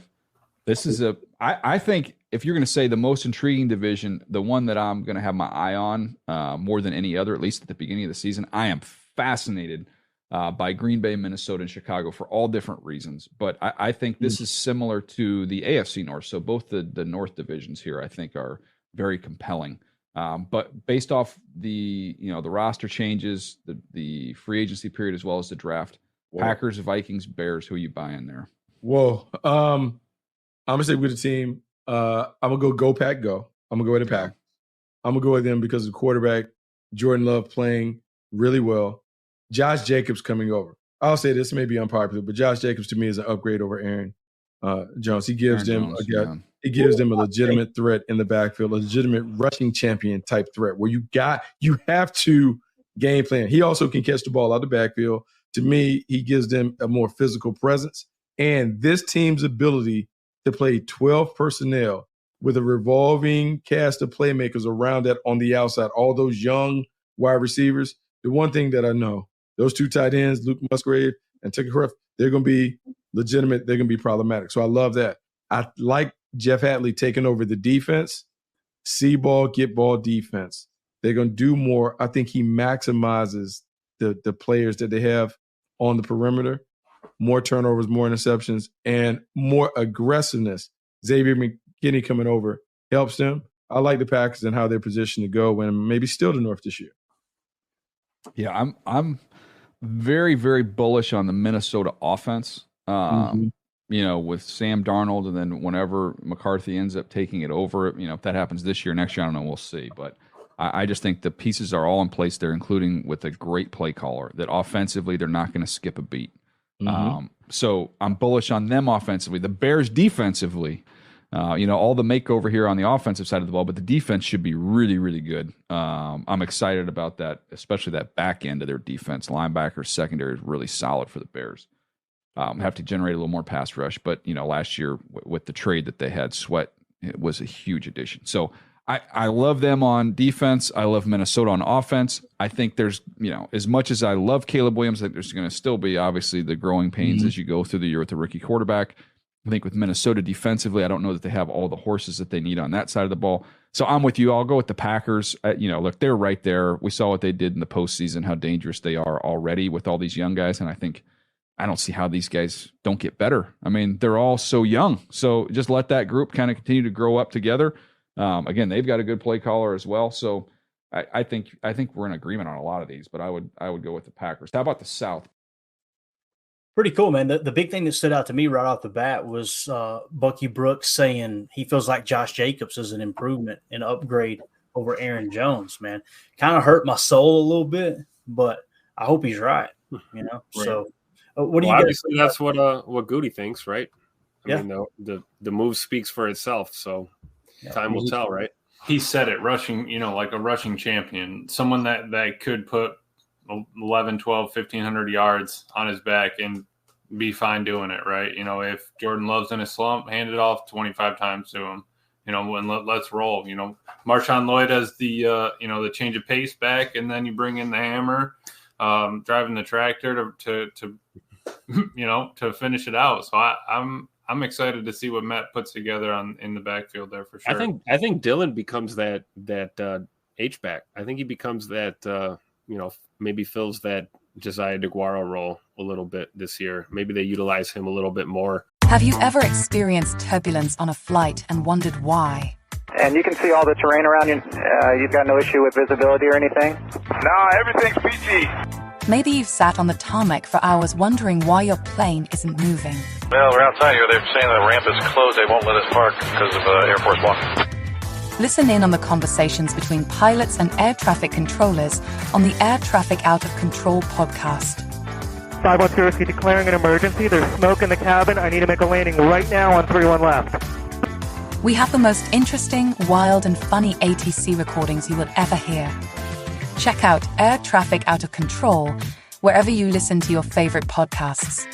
This is I think if you're going to say the most intriguing division, the one that I'm going to have my eye on more than any other, at least at the beginning of the season, I am fascinated by Green Bay, Minnesota, and Chicago for all different reasons. But I think this is similar to the AFC North. So both the North divisions here, I think, are very compelling. But based off the roster changes, the free agency period, as well as the draft, Packers, Vikings, Bears, who are you buying there? Whoa. I'm going to say with the team. I'm going to go Pack, go. I'm going to go with the Pack. I'm going to go with them because of the quarterback, Jordan Love, playing really well. Josh Jacobs coming over. I'll say this may be unpopular, but Josh Jacobs to me is an upgrade over Aaron Jones. He gives them a legitimate threat in the backfield, a legitimate rushing champion type threat where you have to game plan. He also can catch the ball out of the backfield. To me, he gives them a more physical presence. And this team's ability to play 12 personnel with a revolving cast of playmakers around that on the outside, all those young wide receivers. The one thing that I know, those two tight ends, Luke Musgrave and Tucker Kraft, they're going to be legitimate. They're going to be problematic. So I love that. I like Jeff Hadley taking over the defense, see ball, get ball defense. They're going to do more. I think he maximizes the players that they have on the perimeter, more turnovers, more interceptions, and more aggressiveness. Xavier McKinney coming over helps them. I like the Packers and how they're positioned to go and maybe still the North this year. Yeah, I'm very, very bullish on the Minnesota offense. With Sam Darnold, and then whenever McCarthy ends up taking it over, if that happens this year, next year, I don't know, we'll see. But I just think the pieces are all in place there, including with a great play caller, that offensively they're not going to skip a beat. So I'm bullish on them offensively. The Bears defensively, all the makeover here on the offensive side of the ball, but the defense should be really, really good. I'm excited about that, especially that back end of their defense. Linebackers, secondary is really solid for the Bears. Have to generate a little more pass rush, but last year with the trade that they had, Sweat, it was a huge addition. So I love them on defense. I love Minnesota on offense. I think there's, as much as I love Caleb Williams, I think there's going to still be obviously the growing pains as you go through the year with the rookie quarterback. I think with Minnesota defensively, I don't know that they have all the horses that they need on that side of the ball. So I'm with you. I'll go with the Packers. Look, they're right there. We saw what they did in the postseason, how dangerous they are already with all these young guys. And I don't see how these guys don't get better. I mean, they're all so young. So just let that group kind of continue to grow up together. Again, they've got a good play caller as well. So I think we're in agreement on a lot of these, but I would go with the Packers. How about the South? Pretty cool, man. The big thing that stood out to me right off the bat was Bucky Brooks saying he feels like Josh Jacobs is an improvement, an upgrade over Aaron Jones, man. Kind of hurt my soul a little bit, but I hope he's right, Right. So what do you guys obviously that's what Goody thinks, right? I mean, the move speaks for itself, so time will tell, right? He said it, rushing, like a rushing champion, someone that could put 11, 12, 1,500 yards on his back and be fine doing it, right? If Jordan Love's in a slump, hand it off 25 times to him, and let's roll. Marshawn Lloyd has the change of pace back, and then you bring in the hammer, driving the tractor to finish it out. So I'm excited to see what Matt puts together in the backfield there for sure. I think Dylan becomes that H-back. I think he becomes that maybe fills that Josiah DeGuara role a little bit this year. Maybe they utilize him a little bit more. Have you ever experienced turbulence on a flight and wondered why? And you can see all the terrain around you. You've got no issue with visibility or anything? No, everything's PG. Maybe you've sat on the tarmac for hours wondering why your plane isn't moving. Well, we're outside here. They're saying the ramp is closed. They won't let us park because of Air Force One. Listen in on the conversations between pilots and air traffic controllers on the Air Traffic Out of Control podcast. 512 Whiskey declaring an emergency. There's smoke in the cabin. I need to make a landing right now on 31 left. We have the most interesting, wild, and funny ATC recordings you will ever hear. Check out Air Traffic Out of Control wherever you listen to your favorite podcasts.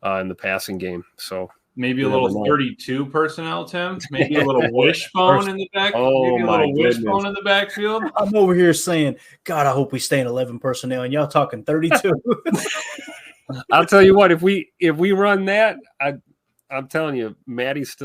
In the passing game, so maybe a little 32 personnel, Tim. Maybe a little wishbone in the back. Maybe a little wishbone in the backfield. I'm over here saying, God, I hope we stay in 11 personnel, and y'all talking 32. I'll tell you what, if we run that, I'm telling you, Maddie's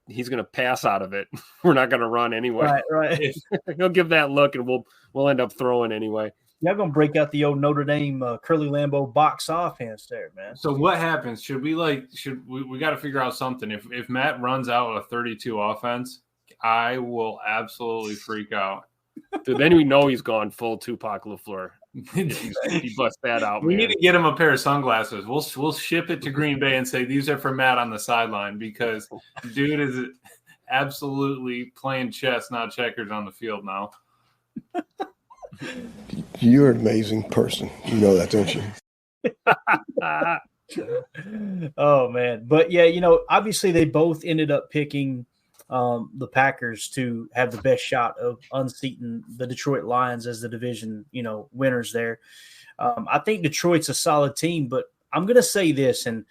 he's gonna pass out of it. We're not gonna run anyway. Right. He'll give that look, and we'll end up throwing anyway. Y'all gonna break out the old Notre Dame Curly Lambeau box offense there, man. So what happens? Should we got to figure out something. If Matt runs out a 32 offense, I will absolutely freak out. Dude, then we know he's gone full Tupac LaFleur. He busts that out, We man. need to get him a pair of sunglasses. We'll ship it to Green Bay and say these are for Matt on the sideline, because dude is absolutely playing chess, not checkers on the field now. You're an amazing person. You know that, don't you? Oh man, but yeah, obviously they both ended up picking the Packers to have the best shot of unseating the Detroit Lions as the division, winners there. I think Detroit's a solid team, but I'm going to say this, and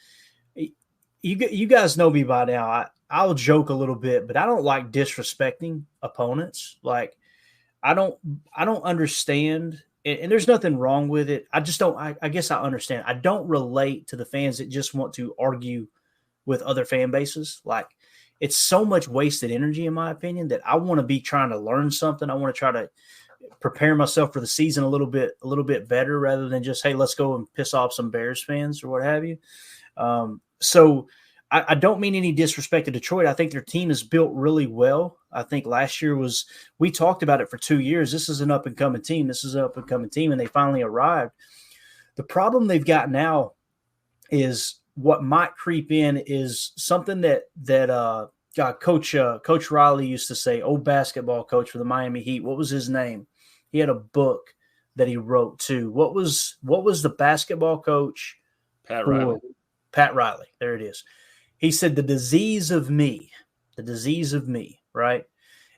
you guys know me by now. I'll joke a little bit, but I don't like disrespecting opponents. Like I don't understand, and there's nothing wrong with it. I just don't. I guess I understand. I don't relate to the fans that just want to argue with other fan bases. Like, it's so much wasted energy, in my opinion, that I want to be trying to learn something. I want to try to prepare myself for the season a little bit better, rather than just, hey, let's go and piss off some Bears fans or what have you. So I don't mean any disrespect to Detroit. I think their team is built really well. I think last year we talked about it for 2 years. This is an up-and-coming team. And they finally arrived. The problem they've got now is what might creep in is something that Coach Riley used to say, old basketball coach for the Miami Heat. What was his name? He had a book that he wrote too. What was the basketball coach? Pat Riley. Pat Riley. There it is. He said, the disease of me, right?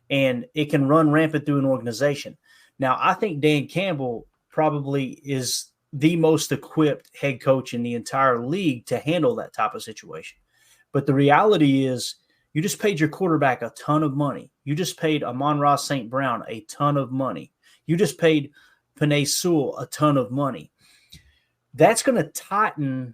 And it can run rampant through an organization. Now, I think Dan Campbell probably is the most equipped head coach in the entire league to handle that type of situation. But the reality is, you just paid your quarterback a ton of money. You just paid Amon-Ra St. Brown a ton of money. You just paid Penei Sewell a ton of money. That's going to tighten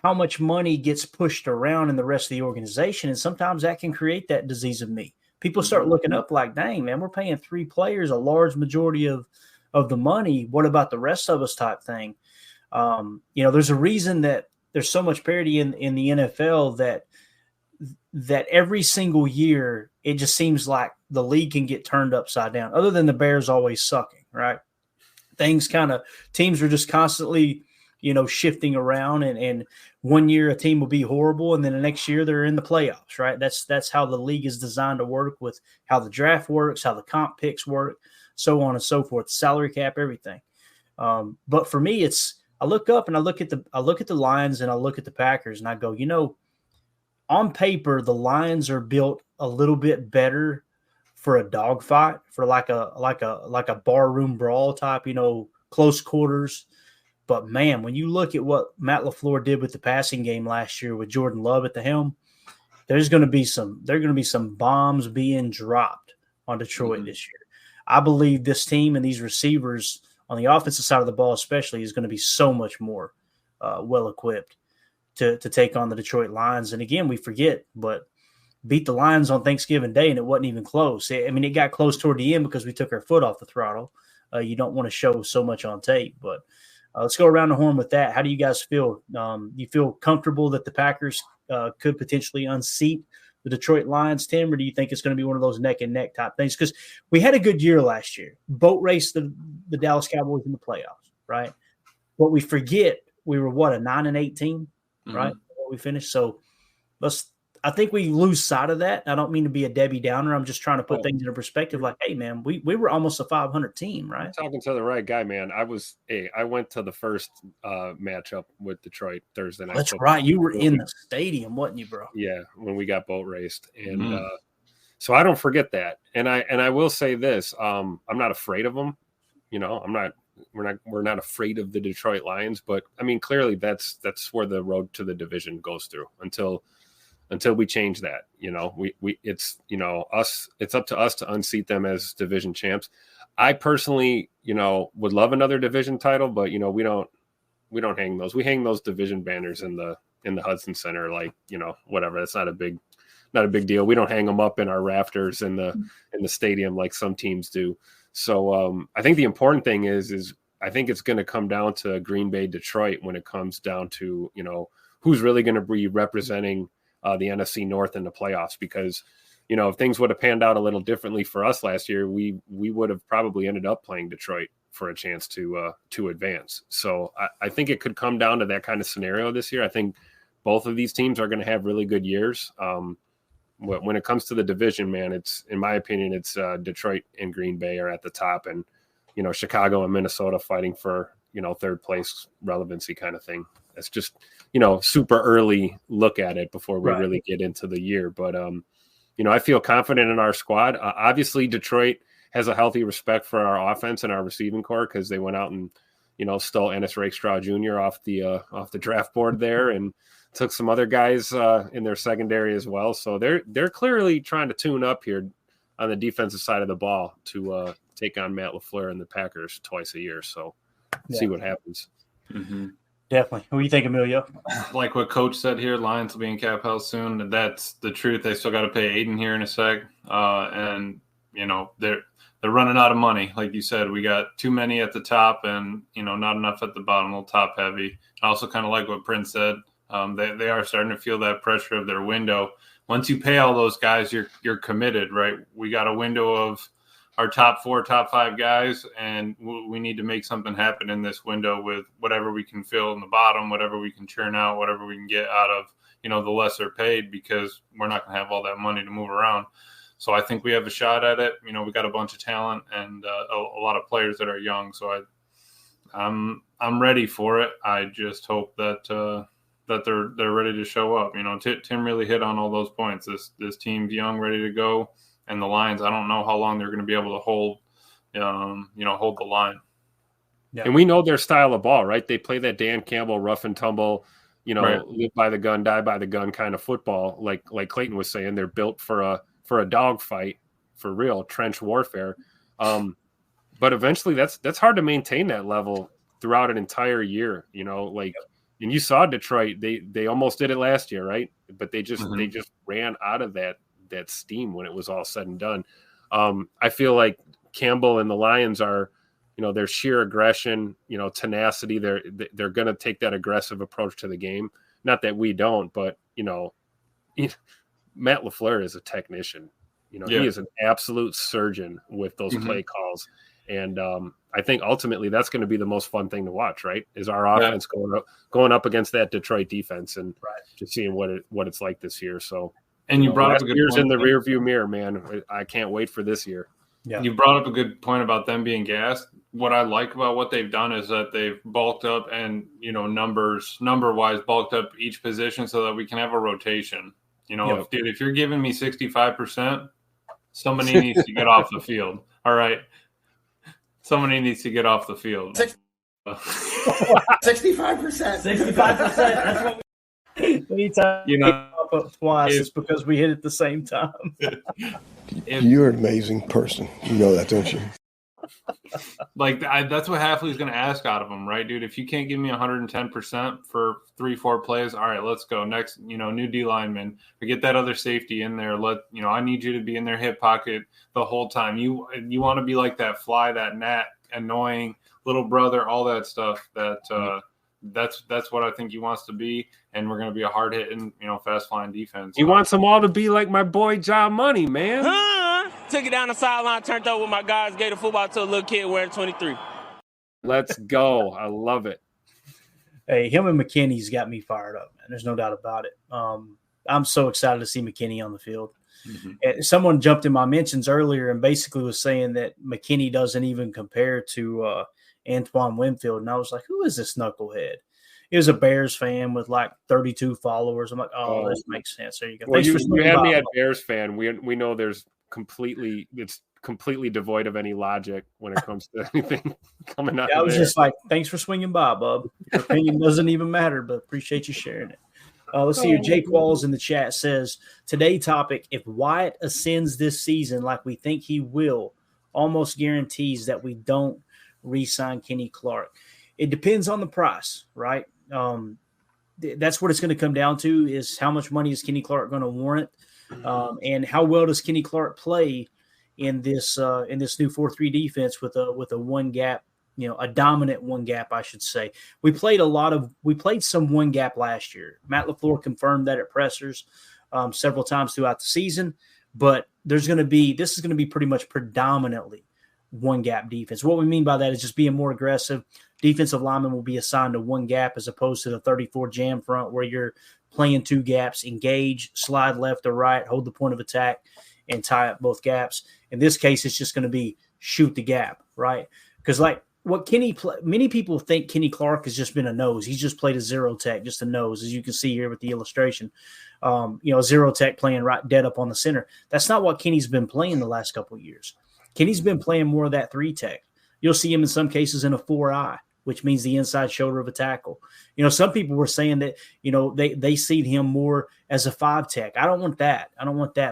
how much money gets pushed around in the rest of the organization. And sometimes that can create that disease of me. People start looking up like, dang, man, we're paying 3 players a large majority of the money. What about the rest of us type thing? There's a reason that there's so much parity in the NFL that every single year it just seems like the league can get turned upside down, other than the Bears always sucking, right? Teams are just constantly, shifting around, and one year a team will be horrible, and then the next year they're in the playoffs, right? That's how the league is designed to work, with how the draft works, how the comp picks work, so on and so forth, salary cap, everything. But for me, I look up and I look at the Lions and I look at the Packers and I go, on paper, the Lions are built a little bit better for a dogfight, for like a barroom brawl type, close quarters. But man, when you look at what Matt LaFleur did with the passing game last year with Jordan Love at the helm, there's going to be some bombs being dropped on Detroit this year. I believe this team and these receivers on the offensive side of the ball, especially, is going to be so much more well equipped to take on the Detroit Lions. And again, we forget, but beat the Lions on Thanksgiving Day, and it wasn't even close. I mean, it got close toward the end because we took our foot off the throttle. You don't want to show so much on tape, but let's go around the horn with that. How do you guys feel? You feel comfortable that the Packers could potentially unseat the Detroit Lions, Tim, or do you think it's going to be one of those neck and neck type things? Because we had a good year last year. Boat raced the Dallas Cowboys in the playoffs, right? But we forget we were a 9-8 team, right? We finished. So I think we lose sight of that. I don't mean to be a Debbie Downer. I'm just trying to put things into perspective. Like, hey, man, we were almost a 500 team, right? You're talking to the right guy, man. I went to the first matchup with Detroit Thursday night. That's right. You were in the stadium, wasn't you, bro? Yeah, when we got boat raced, and so I don't forget that. And I will say this: I'm not afraid of them. We're not afraid of the Detroit Lions, but I mean, clearly that's where the road to the division goes through until we change that. It's up to us to unseat them as division champs. I personally, would love another division title, but we don't hang those. We hang those division banners in the Hudson Center, like, whatever. That's not a big deal. We don't hang them up in our rafters in the stadium like some teams do. So I think the important thing is I think it's going to come down to Green Bay, Detroit when it comes down to, who's really going to be representing the NFC North in the playoffs, because, if things would have panned out a little differently for us last year, we would have probably ended up playing Detroit for a chance to advance. So I think it could come down to that kind of scenario this year. I think both of these teams are going to have really good years. When it comes to the division, man, in my opinion, it's Detroit and Green Bay are at the top, and Chicago and Minnesota fighting for third place relevancy kind of thing. It's just super early look at it before we really get into the year. But I feel confident in our squad. Obviously, Detroit has a healthy respect for our offense and our receiving core, because they went out and stole Ennis Rakestraw Jr. off the draft board there, and took some other guys in their secondary as well. So they're clearly trying to tune up here on the defensive side of the ball to take on Matt LaFleur and the Packers twice a year. So see what happens. Mm-hmm. Definitely. What do you think, Emilio? Like what Coach said here, Lions will be in cap hell soon. That's the truth. They still got to pay Aiden here in a sec. And, they're running out of money. Like you said, we got too many at the top and, not enough at the bottom, a little top heavy. I also kind of like what Prince said. They are starting to feel that pressure of their window. Once you pay all those guys, you're committed, right? We got a window of our top 4, top 5 guys, and we need to make something happen in this window with whatever we can fill in the bottom, whatever we can churn out, whatever we can get out of, the lesser paid, because we're not going to have all that money to move around. So I think we have a shot at it. We got a bunch of talent and a lot of players that are young. So I'm ready for it. I just hope that they're ready to show up. Tim really hit on all those points. This team's young, ready to go. And the Lions, I don't know how long they're going to be able to hold the line. Yeah. And we know their style of ball, right? They play that Dan Campbell rough and tumble, live by the gun, die by the gun kind of football. Like Clayton was saying, they're built for a dog fight, for real trench warfare. But eventually that's hard to maintain that level throughout an entire year, and you saw Detroit, they almost did it last year, right? But they just ran out of that steam when it was all said and done. I feel like Campbell and the Lions are, their sheer aggression, tenacity. They're going to take that aggressive approach to the game. Not that we don't, but Matt LaFleur is a technician. He is an absolute surgeon with those play calls. And I think ultimately that's going to be the most fun thing to watch, right? Is our offense going up against that Detroit defense and just seeing what it's like this year. So, and you brought up a good year's point in the rearview mirror, man. I can't wait for this year. Yeah. You brought up a good point about them being gassed. What I like about what they've done is that they've bulked up and, number-wise bulked up each position so that we can have a rotation. If you're giving me 65%, somebody needs to get off the field. All right. Somebody needs to get off the field. 65%. 65%. That's what anytime up twice, it's because we hit it at the same time. You're an amazing person. You know that, don't you? That's what Hafley's going to ask out of him, right, dude? If you can't give me 110% for 3-4 plays, all right, let's go. Next, new D lineman. We get that other safety in there. I need you to be in their hip pocket the whole time. You want to be like that fly, that gnat, annoying little brother, all that stuff. That's what I think he wants to be, and we're going to be a hard hitting, fast flying defense. He wants them all to be like my boy John Money, man. Took it down the sideline, turned over with my guys, gave the football to a little kid wearing 23. Let's go. I love it. Hey, him and McKinney's got me fired up, man. There's no doubt about it. I'm so excited to see McKinney on the field. And someone jumped in my mentions earlier and basically was saying that McKinney doesn't even compare to Antoine Winfield. And I was like, who is this knucklehead? He was a Bears fan with like 32 followers. I'm like, this makes sense. There you go. Well, you had me at Bears fan. We know it's completely devoid of any logic when it comes to anything coming out. I was just like, thanks for swinging by, bub. Your opinion doesn't even matter, but appreciate you sharing it. Let's see here. Jake Walls in the chat says, today topic, if Wyatt ascends this season like we think he will, almost guarantees that we don't re-sign Kenny Clark. It depends on the price, right? That's what it's going to come down to, is how much money is Kenny Clark going to warrant, and how well does Kenny Clark play in this new 4-3 defense with a one gap a dominant one gap, I should say. We played some one gap last year. Matt LaFleur confirmed that at pressers several times throughout the season, but this is going to be pretty much predominantly one gap defense. What we mean by that is just being more aggressive. Defensive linemen will be assigned to one gap as opposed to the 34 jam front where you're playing two gaps, engage, slide left or right, hold the point of attack, and tie up both gaps. In this case, it's just going to be shoot the gap, right? Because many people think Kenny Clark has just been a nose. He's just played a zero tech, just a nose, as you can see here with the illustration. Zero tech playing right dead up on the center. That's not what Kenny's been playing the last couple of years. Kenny's been playing more of that three tech. You'll see him in some cases in a 4-eye, which means the inside shoulder of a tackle. Some people were saying that, they see him more as a 5 tech. I don't want that.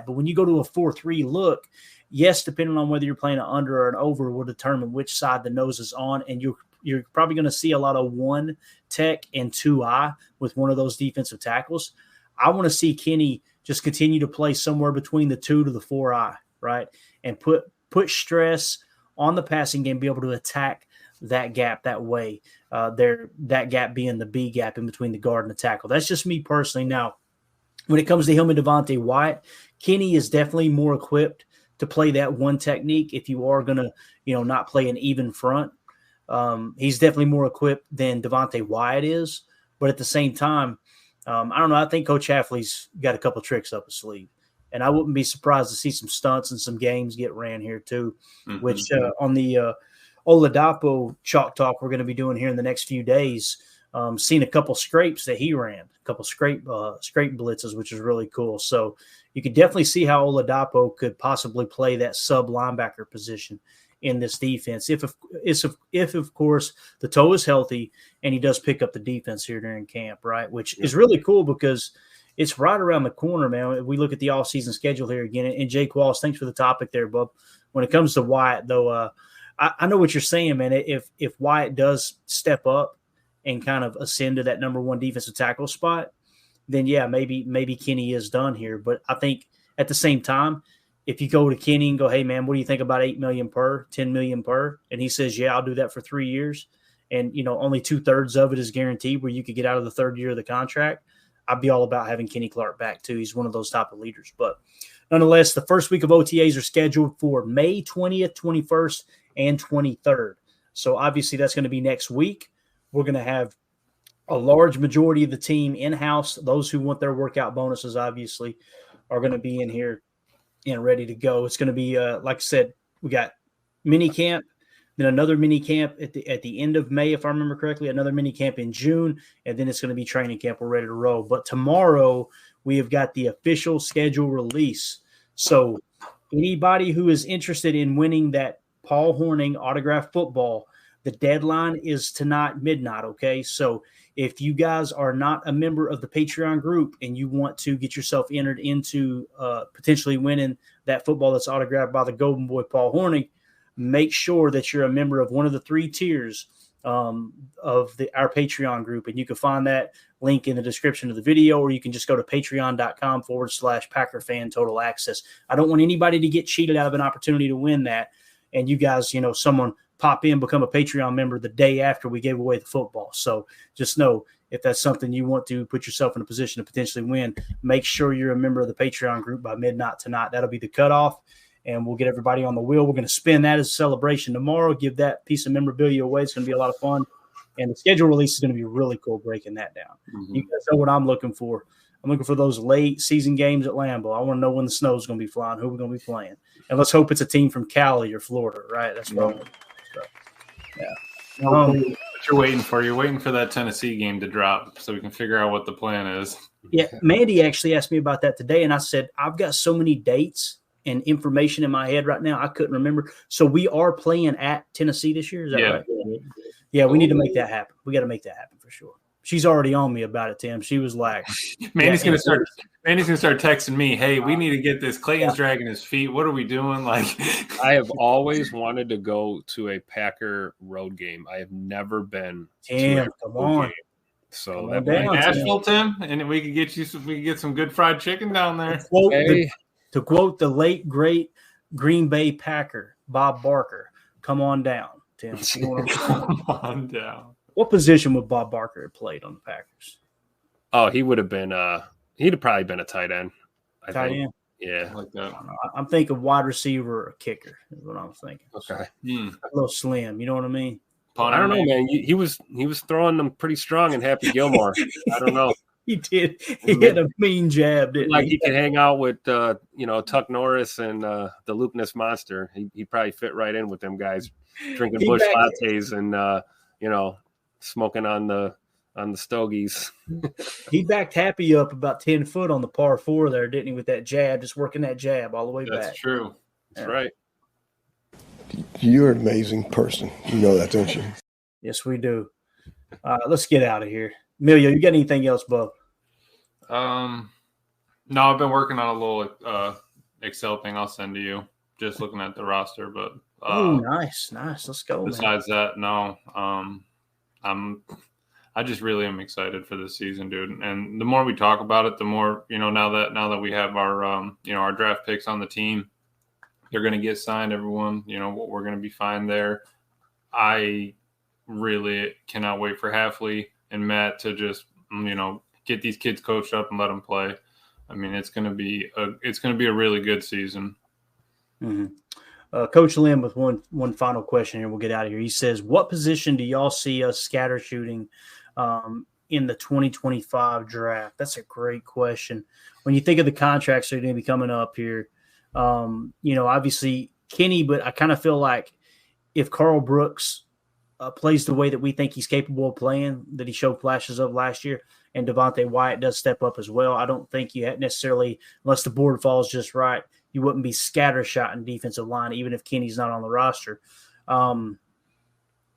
But when you go to a 4-3 look, yes, depending on whether you're playing an under or an over will determine which side the nose is on. And you're probably going to see a lot of 1 tech and 2-eye with one of those defensive tackles. I want to see Kenny just continue to play somewhere between the 2 to the 4-eye, right? And put stress on the passing game, be able to attack that gap that way. That gap being the B gap in between the guard and the tackle. That's just me personally. Now, when it comes to him and Devontae Wyatt, Kenny is definitely more equipped to play that one technique if you are going to, not play an even front. He's definitely more equipped than Devontae Wyatt is. But at the same time, I don't know. I think Coach Hafley's got a couple tricks up his sleeve. And I wouldn't be surprised to see some stunts and some games get ran here too, which on the Oladapo Chalk Talk we're going to be doing here in the next few days, seen a couple scrapes that he ran, a couple scrape blitzes, which is really cool. So you could definitely see how Oladapo could possibly play that sub linebacker position in this defense. If of course the toe is healthy and he does pick up the defense here during camp, right? Which is really cool because it's right around the corner, man. We look at the off-season schedule here again. And Jake Walls, thanks for the topic there, bub. When it comes to Wyatt, though, I know what you're saying, man. If Wyatt does step up and kind of ascend to that number 1 defensive tackle spot, then yeah, maybe Kenny is done here. But I think at the same time, if you go to Kenny and go, hey man, what do you think about $8 million per, $10 million per? And he says, yeah, I'll do that for 3 years. And only 2/3 of it is guaranteed where you could get out of the 3rd year of the contract. I'd be all about having Kenny Clark back too. He's one of those type of leaders. But nonetheless, the first week of OTAs are scheduled for May 20th, 21st, and 23rd. So obviously that's going to be next week. We're going to have a large majority of the team in-house. Those who want their workout bonuses, obviously, are going to be in here and ready to go. It's going to be, like I said, we got mini camp, then another mini camp at the end of May, if I remember correctly, another mini camp in June, and then it's going to be training camp. We're ready to roll. But tomorrow we have got the official schedule release. So anybody who is interested in winning that Paul Hornung autographed football, the deadline is tonight midnight, okay? So if you guys are not a member of the Patreon group and you want to get yourself entered into potentially winning that football that's autographed by the Golden Boy Paul Hornung, make sure that you're a member of one of the 3 tiers of our Patreon group. And you can find that link in the description of the video, or you can just go to patreon.com/Packer Fan Total Access. I don't want anybody to get cheated out of an opportunity to win that. And you guys, someone pop in, become a Patreon member the day after we gave away the football. So just know if that's something you want to put yourself in a position to potentially win, make sure you're a member of the Patreon group by midnight tonight. That'll be the cutoff. And we'll get everybody on the wheel. We're going to spin that as a celebration tomorrow, give that piece of memorabilia away. It's going to be a lot of fun. And the schedule release is going to be really cool breaking that down. Mm-hmm. You guys know what I'm looking for. I'm looking for those late season games at Lambeau. I want to know when the snow is going to be flying, who we're going to be playing. And let's hope it's a team from Cali or Florida, right? That's what I'm looking for. Yeah. What you're waiting for? You're waiting for that Tennessee game to drop so we can figure out what the plan is. Yeah, Mandy actually asked me about that today, and I said, I've got so many dates and information in my head right now, I couldn't remember. So we are playing at Tennessee this year. Is that right? Yeah, we need to make that happen. We got to make that happen for sure. She's already on me about it, Tim. She was like, Mandy's gonna start texting me, hey, we need to get this. Clayton's dragging his feet. What are we doing? Like, I have always wanted to go to a Packer road game. I have never been to a road game. So that Nashville, Tim, and we could get some good fried chicken down there. To quote the late great Green Bay Packer, Bob Barker, come on down. Tim. You know what I'm saying? Come on down. What position would Bob Barker have played on the Packers? Oh, he would have been he'd have probably been a tight end. I Tight think. end? Yeah. I like that. I'm thinking wide receiver or kicker is what I'm thinking. Okay. A little slim, you know what I mean? I don't know, man. He was throwing them pretty strong in Happy Gilmore. I don't know. He did. He hit a mean jab, didn't Like he? he could hang out with Tuck Norris and the Loop Ness Monster. He probably fit right in with them guys, drinking Busch lattes and smoking on the stogies. He backed Happy up about 10 foot on the par 4 there, didn't he, with that jab, just working that jab all the way back. That's true. That's right. You're an amazing person. You know that, don't you? Yes, we do. Let's get out of here. Emilio, you got anything else, bub? No, I've been working on a little Excel thing I'll send to you. Just looking at the roster, but oh, nice. Let's go. Besides that, no. I just really am excited for this season, dude. And the more we talk about it, the more now that we have our our draft picks on the team, they're going to get signed. Everyone, we're going to be fine there. I really cannot wait for Halfley and Matt to just get these kids coached up and let them play. I mean, it's going to be a really good season. Mm-hmm. Coach Lim with one final question here. We'll get out of here. He says, what position do y'all see us scatter shooting in the 2025 draft? That's a great question. When you think of the contracts that are going to be coming up here, obviously Kenny, but I kind of feel like if Carl Brooks plays the way that we think he's capable of playing, that he showed flashes of last year, and Devontae Wyatt does step up as well, I don't think you necessarily, unless the board falls just right, you wouldn't be scattershot in defensive line, even if Kenny's not on the roster.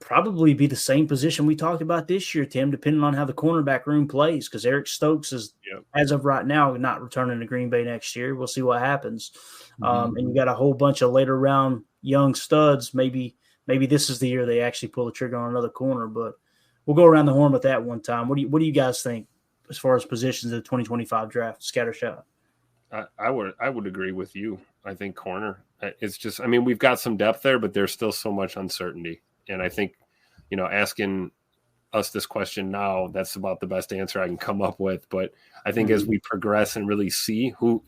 Probably be the same position we talked about this year, Tim, depending on how the cornerback room plays, because Eric Stokes is, as of right now, not returning to Green Bay next year. We'll see what happens. And you got a whole bunch of later round young studs. Maybe this is the year they actually pull the trigger on another corner, but we'll go around the horn with that one time. What do you guys think as far as positions of the 2025 draft, scattershot? I would agree with you. I think corner. It's just, I mean, we've got some depth there, but there's still so much uncertainty. And I think, asking us this question now, that's about the best answer I can come up with. But I think as we progress and really see who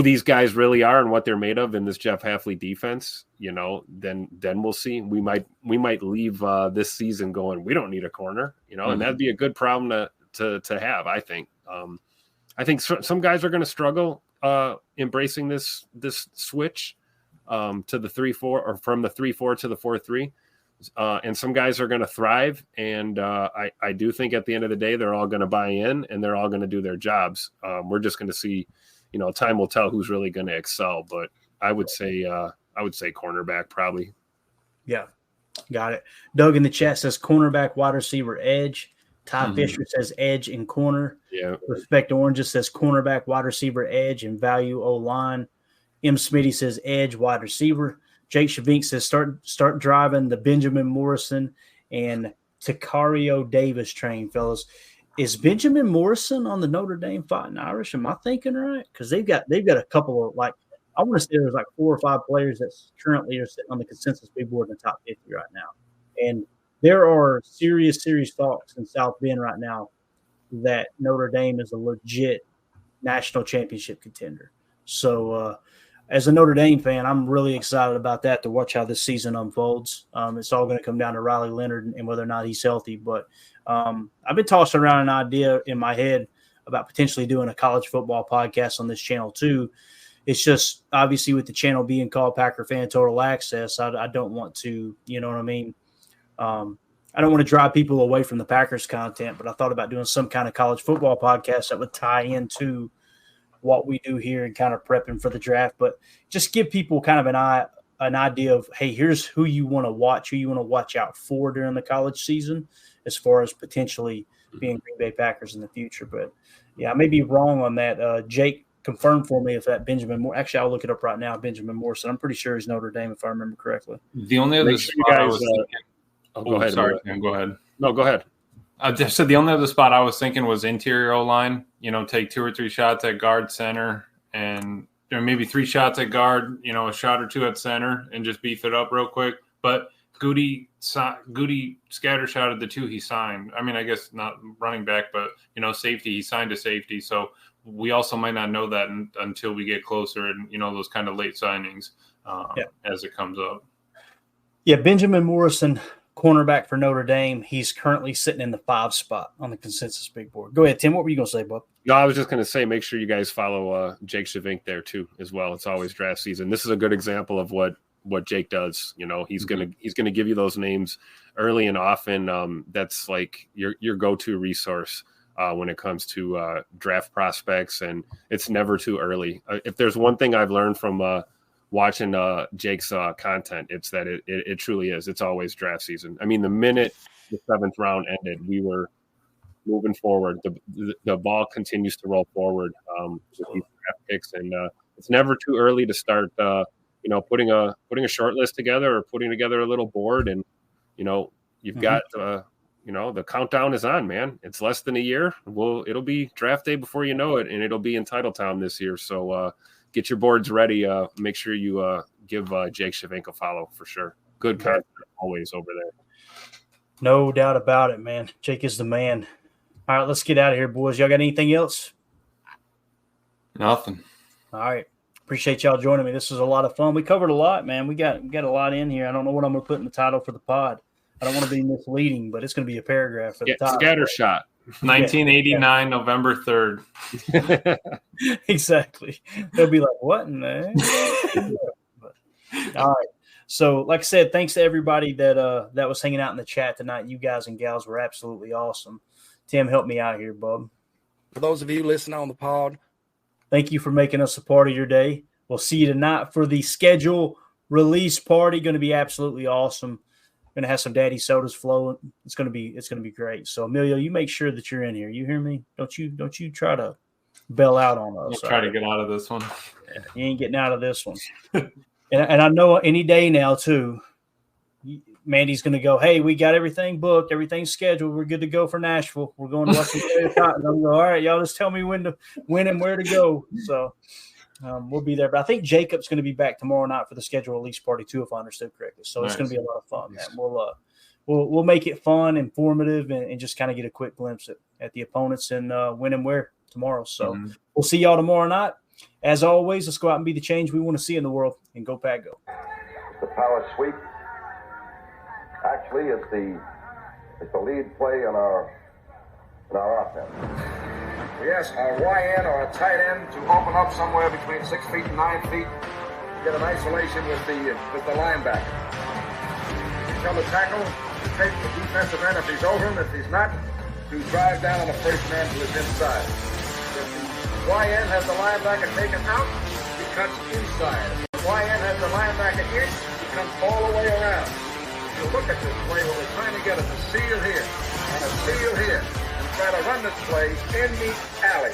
these guys really are and what they're made of in this Jeff Halfley defense, then we'll see. We might leave this season going, we don't need a corner, and that'd be a good problem to have, I think. I think some guys are going to struggle embracing this switch to the 3-4 or from the 3-4 to the 4-3. And some guys are going to thrive. And I do think at the end of the day, they're all going to buy in and they're all going to do their jobs. We're just going to see, time will tell who's really going to excel. But I would say cornerback probably. Yeah, got it. Doug in the chat says cornerback, wide receiver, edge. Ty Fisher says edge and corner. Yeah. Respect Orange says cornerback, wide receiver, edge, and value O-line. M. Smitty says edge, wide receiver. Jake Shavink says start driving the Benjamin Morrison and Takario Davis train, fellas. Is Benjamin Morrison on the Notre Dame Fighting Irish? Am I thinking right? Because they've got a couple of, like, I want to say there's like 4 or 5 players that currently are sitting on the consensus big board in the top 50 right now. And there are serious talks in South Bend right now that Notre Dame is a legit national championship contender. So as a Notre Dame fan, I'm really excited about that, to watch how this season unfolds. It's all going to come down to Riley Leonard and whether or not he's healthy. But I've been tossing around an idea in my head about potentially doing a college football podcast on this channel too. It's just obviously with the channel being called Packer Fan Total Access, I don't want to, you know what I mean? I don't want to drive people away from the Packers content, but I thought about doing some kind of college football podcast that would tie into what we do here and kind of prepping for the draft, but just give people kind of an idea of, hey, here's who you want to watch out for during the college season as far as potentially being Green Bay Packers in the future. But yeah, I may be wrong on that. Jake, confirm for me if that Benjamin Moore, actually, I'll look it up right now. Benjamin Morrison. I'm pretty sure he's Notre Dame if I remember correctly. The only other spot I was thinking, go ahead. Sorry, man, go ahead. No, go ahead. I just said the only other spot I was thinking was interior O-line. Take 2 or 3 shots at guard, center, and maybe 3 shots at guard. A shot or 2 at center, and just beef it up real quick. But Goody scattershotted the 2 he signed. I mean, I guess not running back, but safety. He signed a safety, so we also might not know that until we get closer and those kind of late signings as it comes up. Yeah, Benjamin Morrison, cornerback for Notre Dame. He's currently sitting in the 5 spot on the consensus big board. Go ahead, Tim. What were you going to say, bub? No, I was just going to say, make sure you guys follow Jake Shavink there too, as well. It's always draft season. This is a good example of what Jake does. He's gonna give you those names early and often. That's like your go-to resource when it comes to draft prospects, and it's never too early. If there's one thing I've learned from watching Jake's content, it's that it truly is. It's always draft season. I mean, the minute the 7th round ended, we were moving forward. The ball continues to roll forward with these draft picks, and it's never too early to start. Putting a short list together or putting together a little board, and you've got the countdown is on, man. It's less than a year. It'll be draft day before you know it, and it'll be in Titletown this year. So get your boards ready. Make sure you give Jake Shavink a follow for sure. Good content always over there. No doubt about it, man. Jake is the man. All right, let's get out of here, boys. Y'all got anything else? Nothing. All right. Appreciate y'all joining me. This was a lot of fun. We covered a lot, man. We got a lot in here. I don't know what I'm going to put in the title for the pod. I don't want to be misleading, but it's going to be a paragraph for the title. Scattershot. 1989, November 3rd. Exactly. They'll be like, what in the All right. So, like I said, thanks to everybody that was hanging out in the chat tonight. You guys and gals were absolutely awesome. Tim, help me out here, bub. For those of you listening on the pod, thank you for making us a part of your day. We'll see you tonight for the schedule release party. Going to be absolutely awesome. Going to have some daddy sodas flowing. It's going to be great. So Emilio, you make sure that you're in here. You hear me? Don't you try to bail out on us. I'll try to get out of this one. Yeah, you ain't getting out of this one. and I know any day now too. Mandy's going to go, hey, we got everything booked, everything's scheduled. We're good to go for Nashville. We're going to watch the Cotton. I'm going to go, all right, y'all just tell me when and where to go. So we'll be there. But I think Jacob's going to be back tomorrow night for the schedule release party too, if I understood correctly. So It's going to be a lot of fun, man. We'll make it fun, informative, and just kind of get a quick glimpse at the opponents and when and where tomorrow. So We'll see y'all tomorrow night. As always, let's go out and be the change we want to see in the world, and go Pack Go. The power sweep. Actually, it's the lead play in our offense. Yes, a YN or a tight end to open up somewhere between 6 feet and 9 feet. Get an isolation with the linebacker. Tell the tackle to take the defensive end if he's over him. If he's not, to drive down on the first man to his inside. If the YN has the linebacker taken out, he cuts inside. If the YN has the linebacker in, he comes all the way around. You look at this play, what we're trying to get is a seal here and a seal here, and try to run this play in the alley.